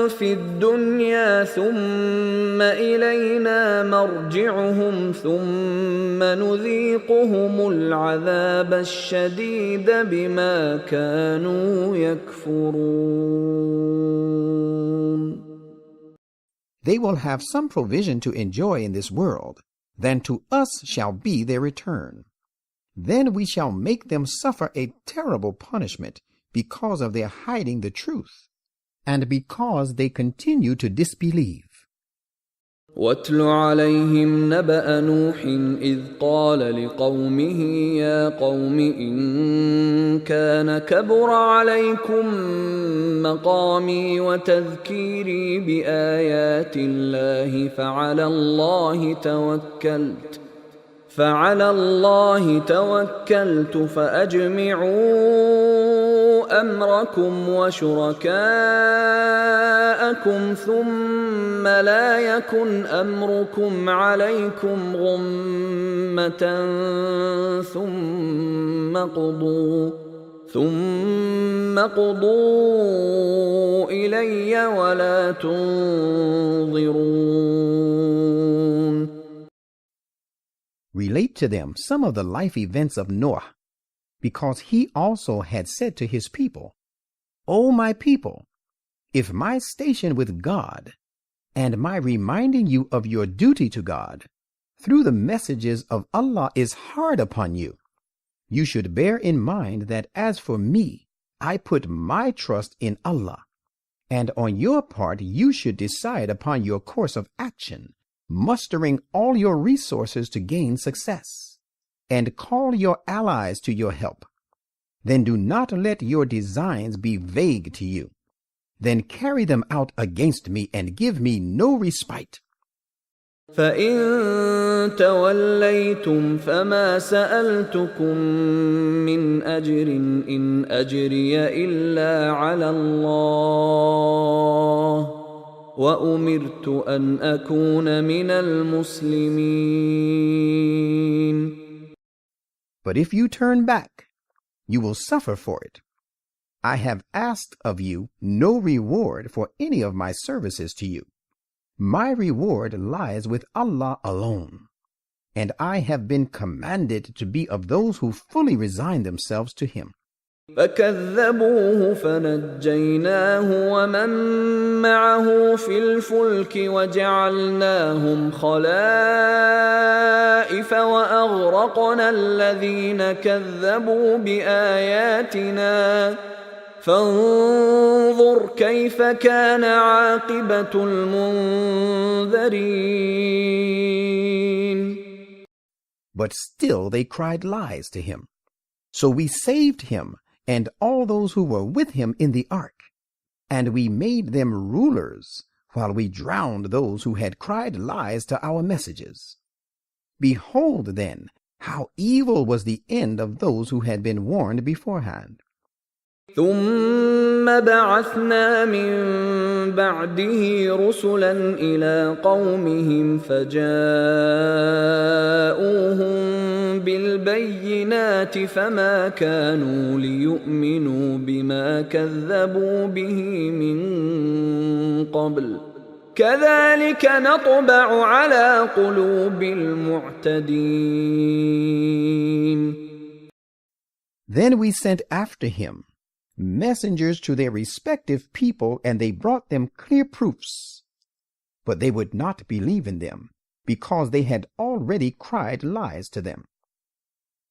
في الدنيا ثم إلينا مرجعهم ثم نذيقهم العذاب الشديد بما كانوا يكفرون. They will have some provision to enjoy in this world, then to us shall be their return. Then we shall make them suffer a terrible punishment because of their hiding the truth, and because they continue to disbelieve. واتل عليهم نبأ نوح إذ قال لقومه يا قوم إن كان كبر عليكم مقامي وتذكيري بآيات الله فعلى الله توكلت فأجمعوا أمركم وشركاءكم ثم لا يكن أمركم عليكم غمة ثم قضوا إلي ولا تنظرون. Relate to them some of the life events of Noah, because he also had said to his people, O my people, if my station with God and my reminding you of your duty to God through the messages of Allah is hard upon you, you should bear in mind that as for me, I put my trust in Allah, and on your part you should decide upon your course of action, mustering all your resources to gain success, and call your allies to your help. Then do not let your designs be vague to you. Then carry them out against me and give me no respite. فإن توليتم فما سألتكم من أجر إن أجري إلا على الله وأمرت أن أكون من المسلمين. But if you turn back, you will suffer for it. I have asked of you no reward for any of my services to you. My reward lies with Allah alone, and I have been commanded to be of those who fully resign themselves to Him. فكذبوه فنجيناه ومن معه في الفلك وجعلناهم خلائف وأغرقنا الذين كذبوا بآياتنا فانظر كيف كان عاقبة المنذرين. But still they cried lies to him. So we saved him and all those who were with him in the ark, and we made them rulers while we drowned those who had cried lies to our messages. Behold then how evil was the end of those who had been warned beforehand. ثم بعثنا من بعده رسلا إلى قومهم فجاءوهم بالبينات فما كانوا ليؤمنوا بما كذبوا به من قبل كذلك نطبع على قلوب المعتدين. Then we sent after him messengers to their respective people, and they brought them clear proofs. But they would not believe in them, because they had already cried lies to them.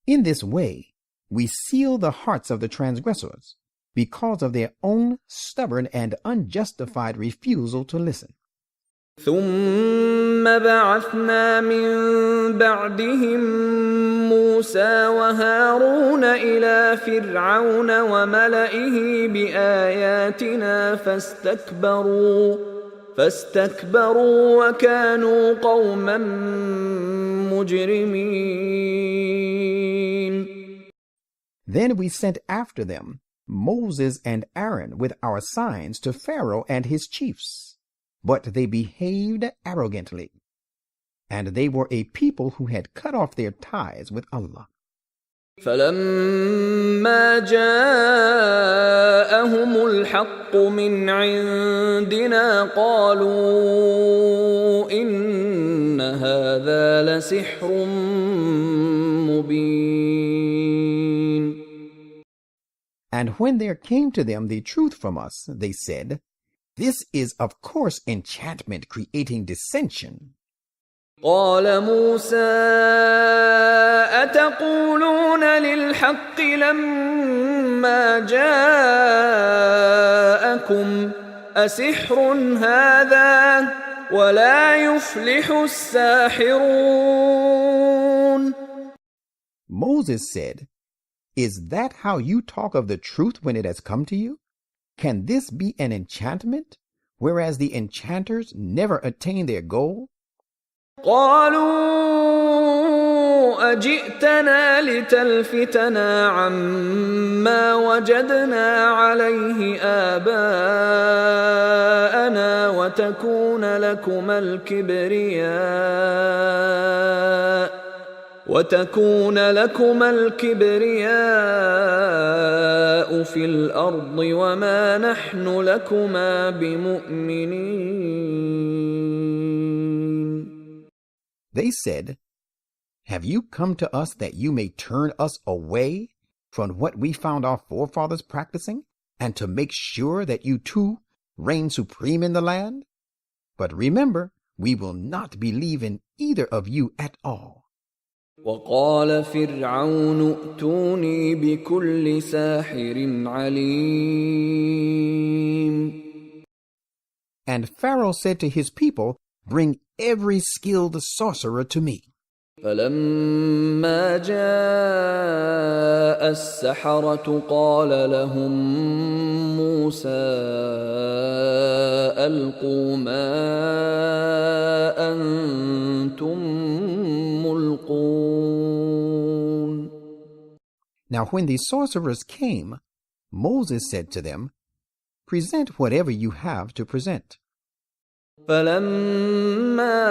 In this way, we seal the hearts of the transgressors, because of their own stubborn and unjustified refusal to listen. ثم بعثنا من بعدهم موسى وهارون إلى فرعون وملئه بآياتنا فاستكبروا وكانوا قوما مجرمين. Then we sent after them Moses and Aaron with our signs to Pharaoh and his chiefs. But they behaved arrogantly, and they were a people who had cut off their ties with Allah. فلما جاءهم الحق من عندنا قالوا إن هذا لسحر مبين. And when there came to them the truth from us, they said, "This is of course enchantment creating dissension." قال موسى أتقولون للحق لما جاءكم أسحر هذا ولا يفلح الساحرون. Moses said, "Is that how you talk of the truth when it has come to you? Can this be an enchantment, whereas the enchanters never attain their goal?" قالوا أجئتنا لتلفتنا عما وجدنا عليه آباءنا وتكون لكما الكبرياء في الأرض وما نحن لكما بمؤمنين. They said, "Have you come to us that you may turn us away from what we found our forefathers practicing, and to make sure that you too reign supreme in the land? But remember, we will not believe in either of you at all." وقال فرعون ائتوني بكل ساحر عليم. And Pharaoh said to his people, "Bring every skilled sorcerer to me." فلما جاء السحرة قال لهم موسى ألقوا ما أنتم ملقون. Now when the sorcerers came, Moses said to them, "Present whatever you have to present." فلما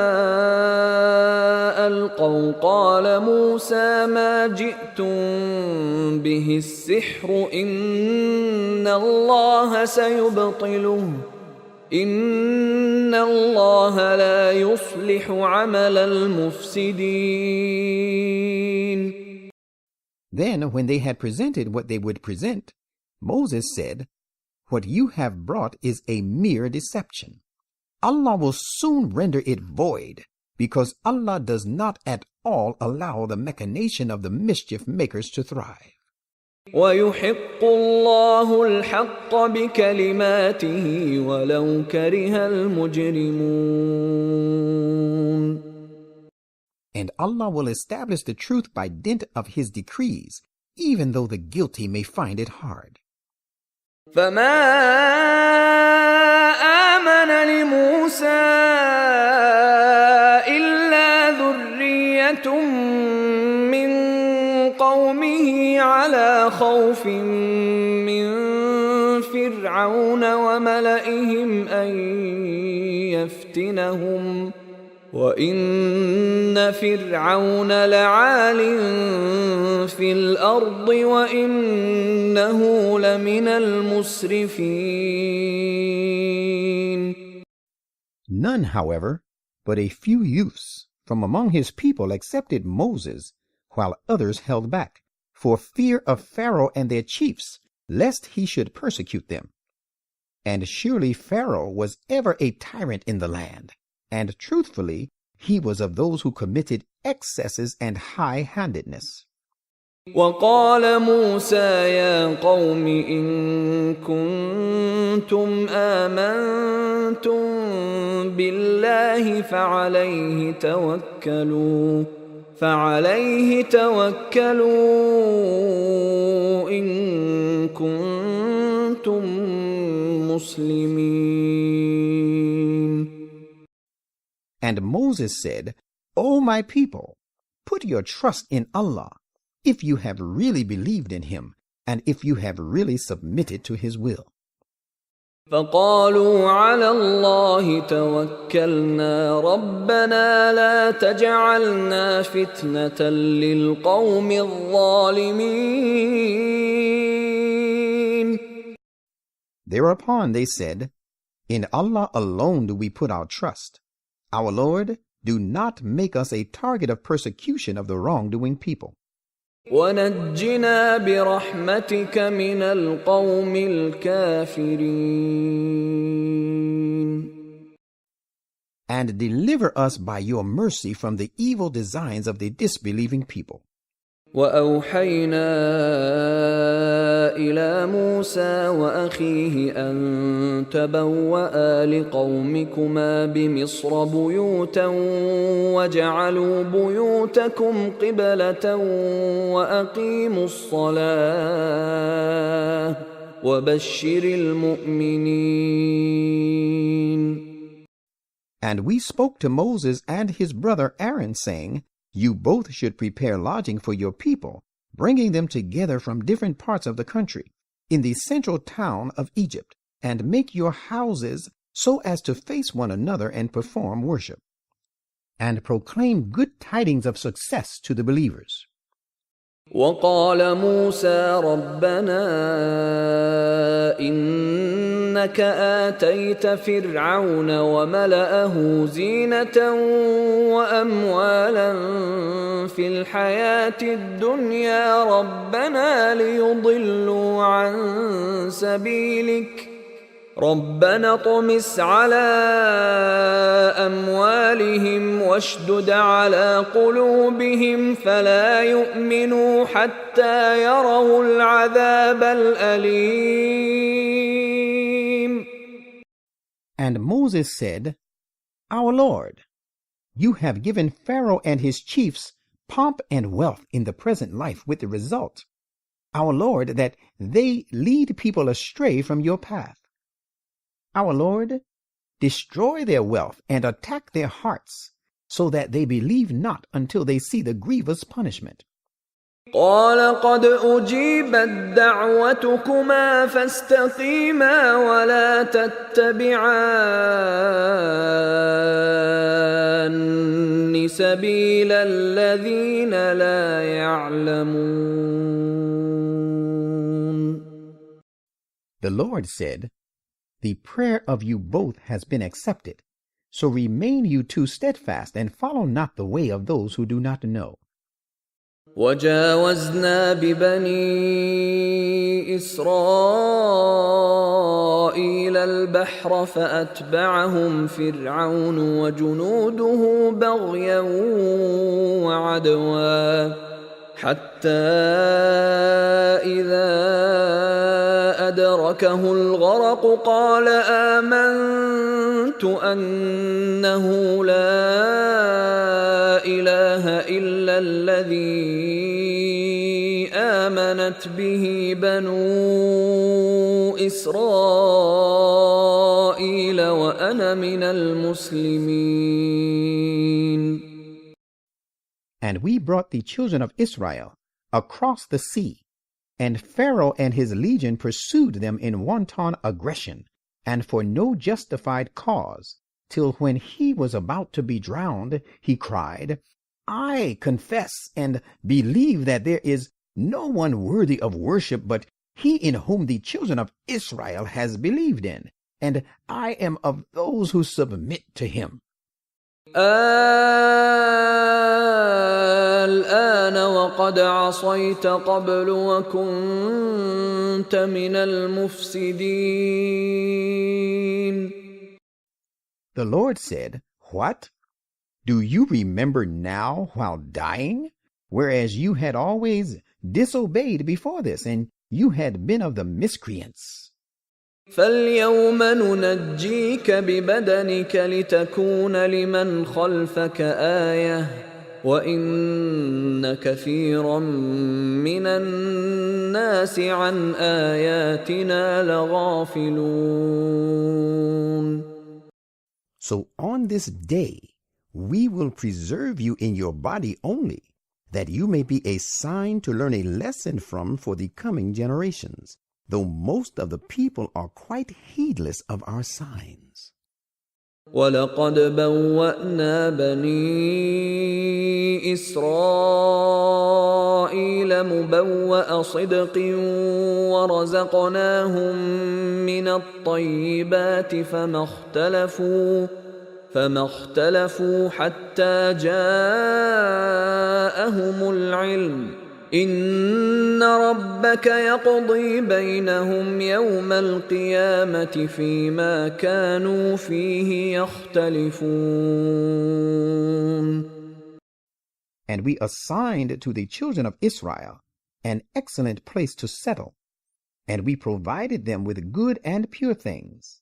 ألقوا قال موسى ما جئتم به السحر إن الله سيبطله إن الله لا يصلح عمل المفسدين. Then when they had presented what they would present, Moses said, "What you have brought is a mere deception. Allah will soon render it void, because Allah does not at all allow the machination of the mischief makers to thrive." وَيُحِقُّ اللَّهُ الْحَقَّ بِكَلِمَاتِهِ وَلَوْ كَرِهَ الْمُجْرِمُونَ. And Allah will establish the truth by dint of His decrees, even though the guilty may find it hard. فَمَا آمَنَ لِمُوسَى إِلَّا ذُرِّيَّةٌ مِّن قَوْمِهِ عَلَى خَوْفٍ مِّن فِرْعَوْنَ وَمَلَئِهِمْ أَن يَفْتِنَهُمْ وَإِنَّ فِرْعَوْنَ لَعَالٍ فِي الْأَرْضِ وَإِنَّهُ لَمِنَ الْمُسْرِفِينَ. None, however, but a few youths from among his people accepted Moses, while others held back, for fear of Pharaoh and their chiefs, lest he should persecute them. And surely Pharaoh was ever a tyrant in the land, and truthfully, he was of those who committed excesses and high-handedness. وقال موسى يا قوم إن كنتم آمنتم بالله فعليه توكلوا إن كنتم مسلمين. And Moses said, "O my people, put your trust in Allah, if you have really believed in Him, and if you have really submitted to His will." فقالوا على الله توكلنا ربنا لا تجعلنا فتنة للقوم الظالمين. Thereupon they said, "In Allah alone do we put our trust. Our Lord, do not make us a target of persecution of the wrongdoing people. وَنَجِّنَا بِرَحْمَتِكَ مِنَ الْقَوْمِ الْكَافِرِينَ. And deliver us by your mercy from the evil designs of the disbelieving people." وَأَوْحَيْنَا إِلَى مُوسَى وَأَخِيهِ أَن تَبَوَّآ لِقَوْمِكُمَا بِمِصْرَ بُيُوتًا وَاجْعَلُوا بُيُوتَكُمْ قِبْلَةً وَأَقِيمُوا الصَّلَاةَ وَبَشِّرِ الْمُؤْمِنِينَ. And we spoke to Moses and his brother Aaron, saying, "You both should prepare lodging for your people, bringing them together from different parts of the country, in the central town of Egypt, and make your houses so as to face one another and perform worship, and proclaim good tidings of success to the believers." وقال موسى ربنا إنك آتيت فرعون وملأه زينة وأموالا في الحياة الدنيا ربنا ليضلوا عن سبيلك ربنا اطمس على أموالهم واشدد على قلوبهم فلا يؤمنوا حتى يروا العذاب الأليم. And Moses said, "Our Lord, you have given Pharaoh and his chiefs pomp and wealth in the present life, with the result, our Lord, that they lead people astray from your path. Our Lord, destroy their wealth and attack their hearts, so that they believe not until they see the grievous punishment. قال قد أجيبت دعوتكما فاستقيما ولا تتبعان سبيل الذين لا يعلمون. The Lord said, the prayer of you both has been accepted, so remain you two steadfast and follow not the way of those who do not know. وجاوزنا ببني إسرائيل البحر فأتبعهم فرعون وجنوده بغيا وعدوا حتى إذا أدركه الغرق قال آمنت أنه لا إله إلا الذي آمنت به بنو إسرائيل وأنا من المسلمين. And we brought the children of Israel across the sea, and Pharaoh and his legion pursued them in wanton aggression, and for no justified cause, till when he was about to be drowned, he cried, I confess and believe that there is no one worthy of worship but he in whom the children of Israel has believed in, and I am of those who submit to him. الآن وقد عصيت قبل وكنت من المفسدين. The Lord said, What? Do you remember now while dying, whereas you had always disobeyed before this, and you had been of the miscreants? فاليوم ننجيك ببدنك لتكون لمن خلفك آية وإن كثيرا من الناس عن آياتنا لغافلون. So on this day we will preserve you in your body only, that you may be a sign to learn a lesson from for the coming generations, though most of the people are quite heedless of our signs. وَلَقَدْ بَوَّأْنَا بَنِي إِسْرَائِيلَ مُبَوَّأَ صِدْقٍ وَرَزَقْنَاهُم مِّنَ الطَّيِّبَاتِ فما اختلفوا حتى جاءهم العلم إن ربك يقضي بينهم يوم القيامة فيما كانوا فيه يختلفون. And we assigned to the children of Israel an excellent place to settle, and we provided them with good and pure things,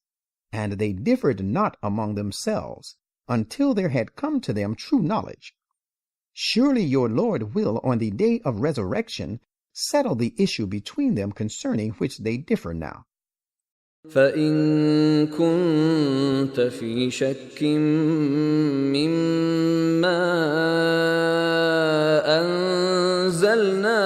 and they differed not among themselves until there had come to them true knowledge. Surely your Lord will, on the day of resurrection, settle the issue between them concerning which they differ now. فَإِن كُنتَ فِي شَكٍّ مِّمَّا أَنزَلْنَا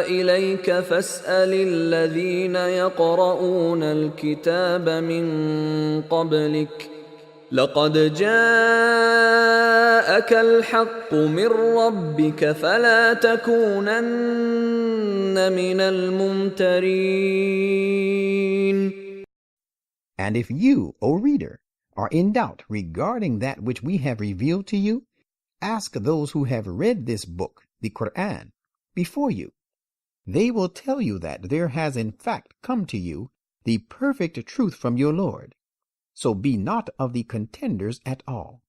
إِلَيْكَ فَاسْأَلِ الَّذِينَ يَقْرَؤُونَ الْكِتَابَ مِن قَبْلِكَ لقد جاءك الحق من ربك فلا تكونن من الممترين. And if you, O reader, are in doubt regarding that which we have revealed to you, ask those who have read this book, the Quran, before you. They will tell you that there has in fact come to you the perfect truth from your Lord. So be not of the contenders at all.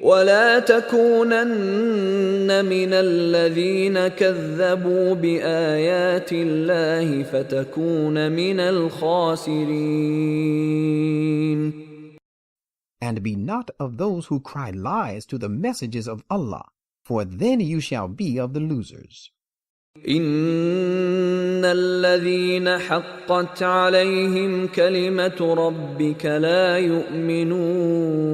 ولا تكونن من الذين كذبوا بآيات الله فتكون من الخاسرين. And be not of those who cry lies to the messages of Allah, for then you shall be of the losers. إن الذين حقت عليهم كلمة ربك لا يؤمنون.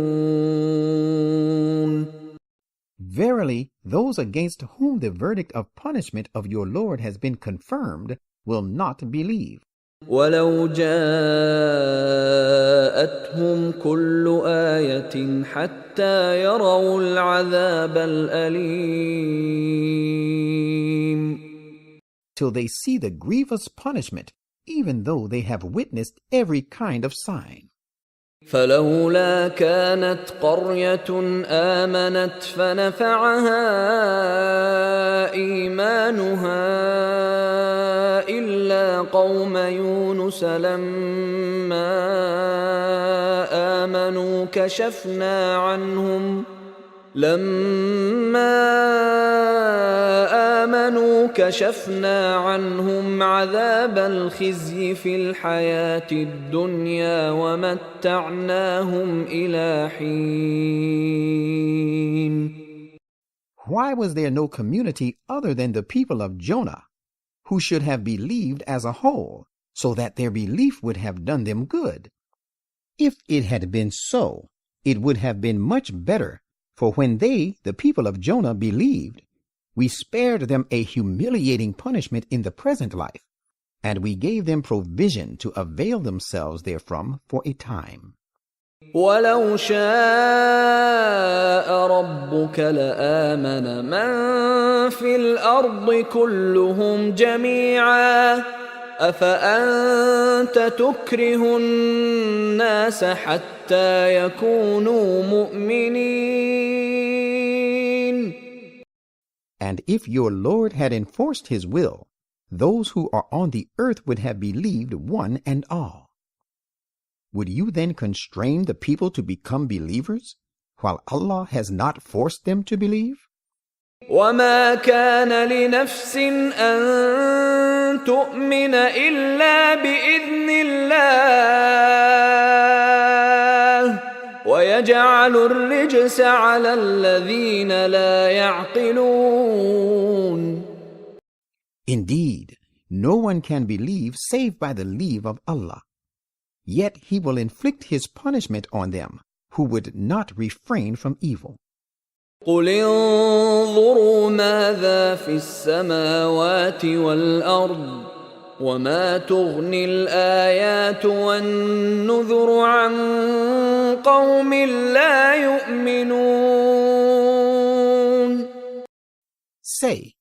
Verily, those against whom the verdict of punishment of your Lord has been confirmed will not believe. ولو جاءتهم كل آية حتى يروا العذاب الأليم. Till they see the grievous punishment, even though they have witnessed every kind of sign. فلولا كانت قرية آمنت فنفعها إيمانها إلا قوم يونس لما آمنوا كشفنا عنهم عذاب الخزي في الحياة الدنيا ومتعناهم إلى حين. Why was there no community other than the people of Jonah, who should have believed as a whole, so that their belief would have done them good? If it had been so, it would have been much better, for when they, the people of Jonah, believed, we spared them a humiliating punishment in the present life, and we gave them provision to avail themselves therefrom for a time. ولو شاء ربك لآمن من في الأرض كلهم جميعا أفأنت تكره الناس حتى يكونوا مؤمنين. And if your Lord had enforced his will, those who are on the earth would have believed one and all. Would you then constrain the people to become believers, while Allah has not forced them to believe? وما كان لنفس أن تؤمن إلا بإذن الله ويجعل الرجس على الذين لا يعقلون. Indeed, no one can believe save by the leave of Allah. Yet he will inflict his punishment on them who would not refrain from evil. قل انظروا ماذا في السماوات والأرض وما تغني الآيات والنذر عن قوم لا يؤمنون. Say,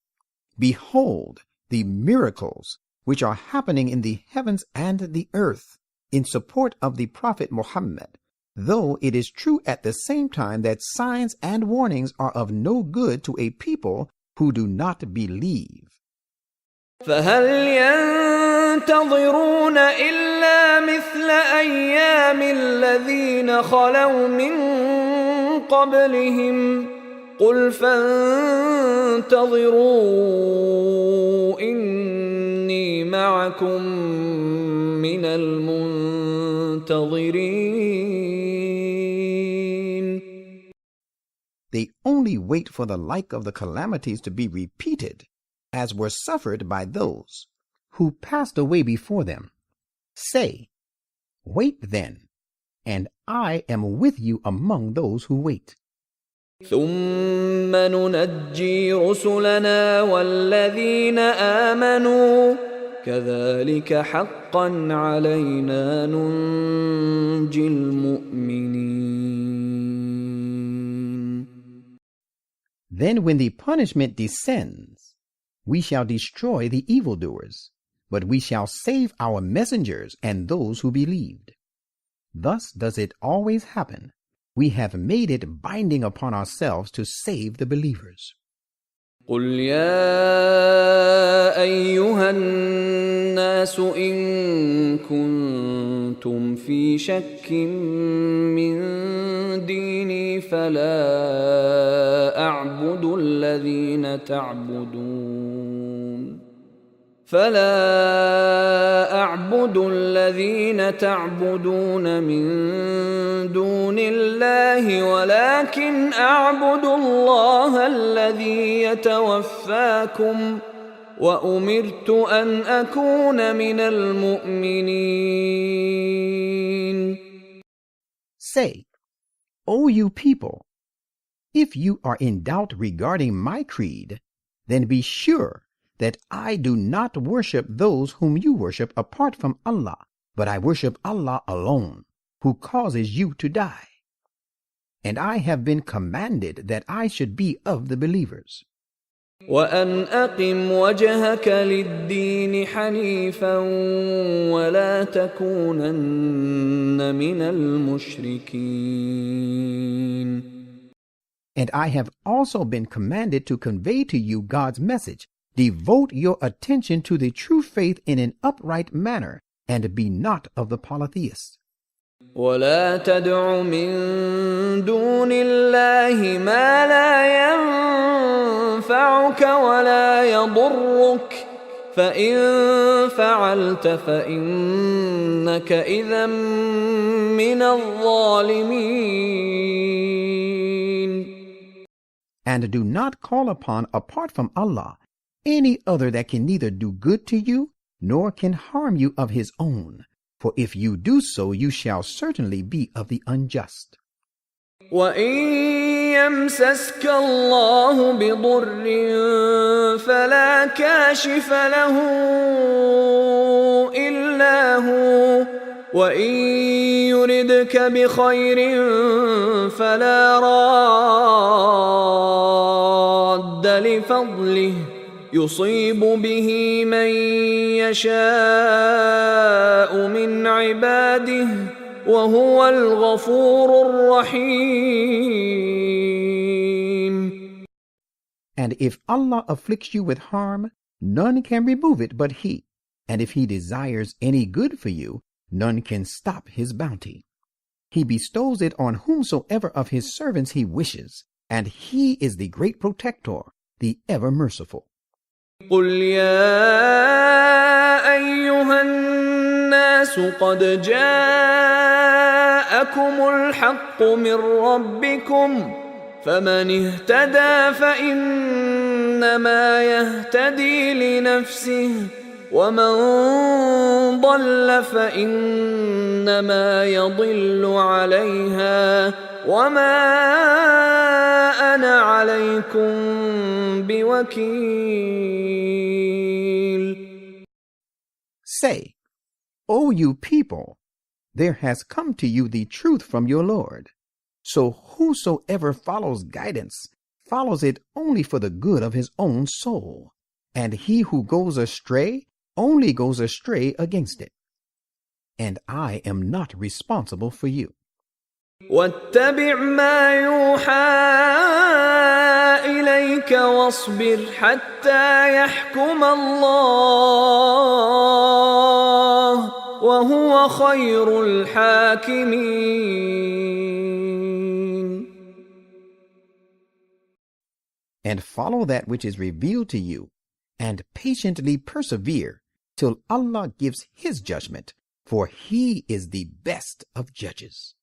behold the miracles which are happening in the heavens and the earth in support of the Prophet Muhammad, though it is true at the same time that signs and warnings are of no good to a people who do not believe. فهل ينتظرون إلا مثل أيام الذين خلوا من قبلهم قل فانتظروا إني معكم من المنتظرين. They only wait for the like of the calamities to be repeated, as were suffered by those who passed away before them. Say, wait then, and I am with you among those who wait. ثم ننجي رسلنا والذين آمنوا كذلك حقا علينا ننجي المؤمنين. Then when the punishment descends, we shall destroy the evildoers, but we shall save our messengers and those who believed. Thus does it always happen. We have made it binding upon ourselves to save the believers. قل يا أيها الناس إن كنتم في شك من ديني فلا أعبد الذين تعبدون من دون الله ولكن أعبد الله الذي يتوفاكم وأمرت أن أكون من المؤمنين. Say, O you people, if you are in doubt regarding my creed, then be sure that I do not worship those whom you worship apart from Allah, but I worship Allah alone, who causes you to die. And I have been commanded that I should be of the believers. وأن أقم وجهك للدين حنيفا ولا تكونن من المشركين. And I have also been commanded to convey to you God's message. Devote your attention to the true faith in an upright manner, and be not of the polytheists. ولا تدع من دون الله ما لا ينفعك ولا يضرك فإن فعلت فإنك إذا من الظالمين. And do not call upon, apart from Allah, any other that can neither do good to you nor can harm you of his own. For if you do so, you shall certainly be of the unjust. وَإِن يَمْسَسْكَ اللَّهُ بِضُرٍّ فَلَا كَاشِفَ لَهُ إِلَّا هُوَ وَإِن يُرِدْكَ بِخَيْرٍ فَلَا رَادَّ لِفَضْلِهِ يصيب به من يشاء من عباده وهو الغفور الرحيم. And if Allah afflicts you with harm, none can remove it but He. And if He desires any good for you, none can stop His bounty. He bestows it on whomsoever of His servants He wishes, and He is the great protector, the ever merciful. قل يا أيها الناس قد جاءكم الحق من ربكم فمن اهتدى فإنما يهتدي لنفسه ومن ضل فإنما يضل عليها وما أنا عليكم بوكيل. Say, O you people, there has come to you the truth from your Lord. So whosoever follows guidance follows it only for the good of his own soul, and he who goes astray only goes astray against it. And I am not responsible for you. واتبع ما يوحى إليك واصبر حتى يحكم الله وهو خير الحاكمين. And follow that which is revealed to you, and patiently persevere till Allah gives His judgment, for He is the best of judges.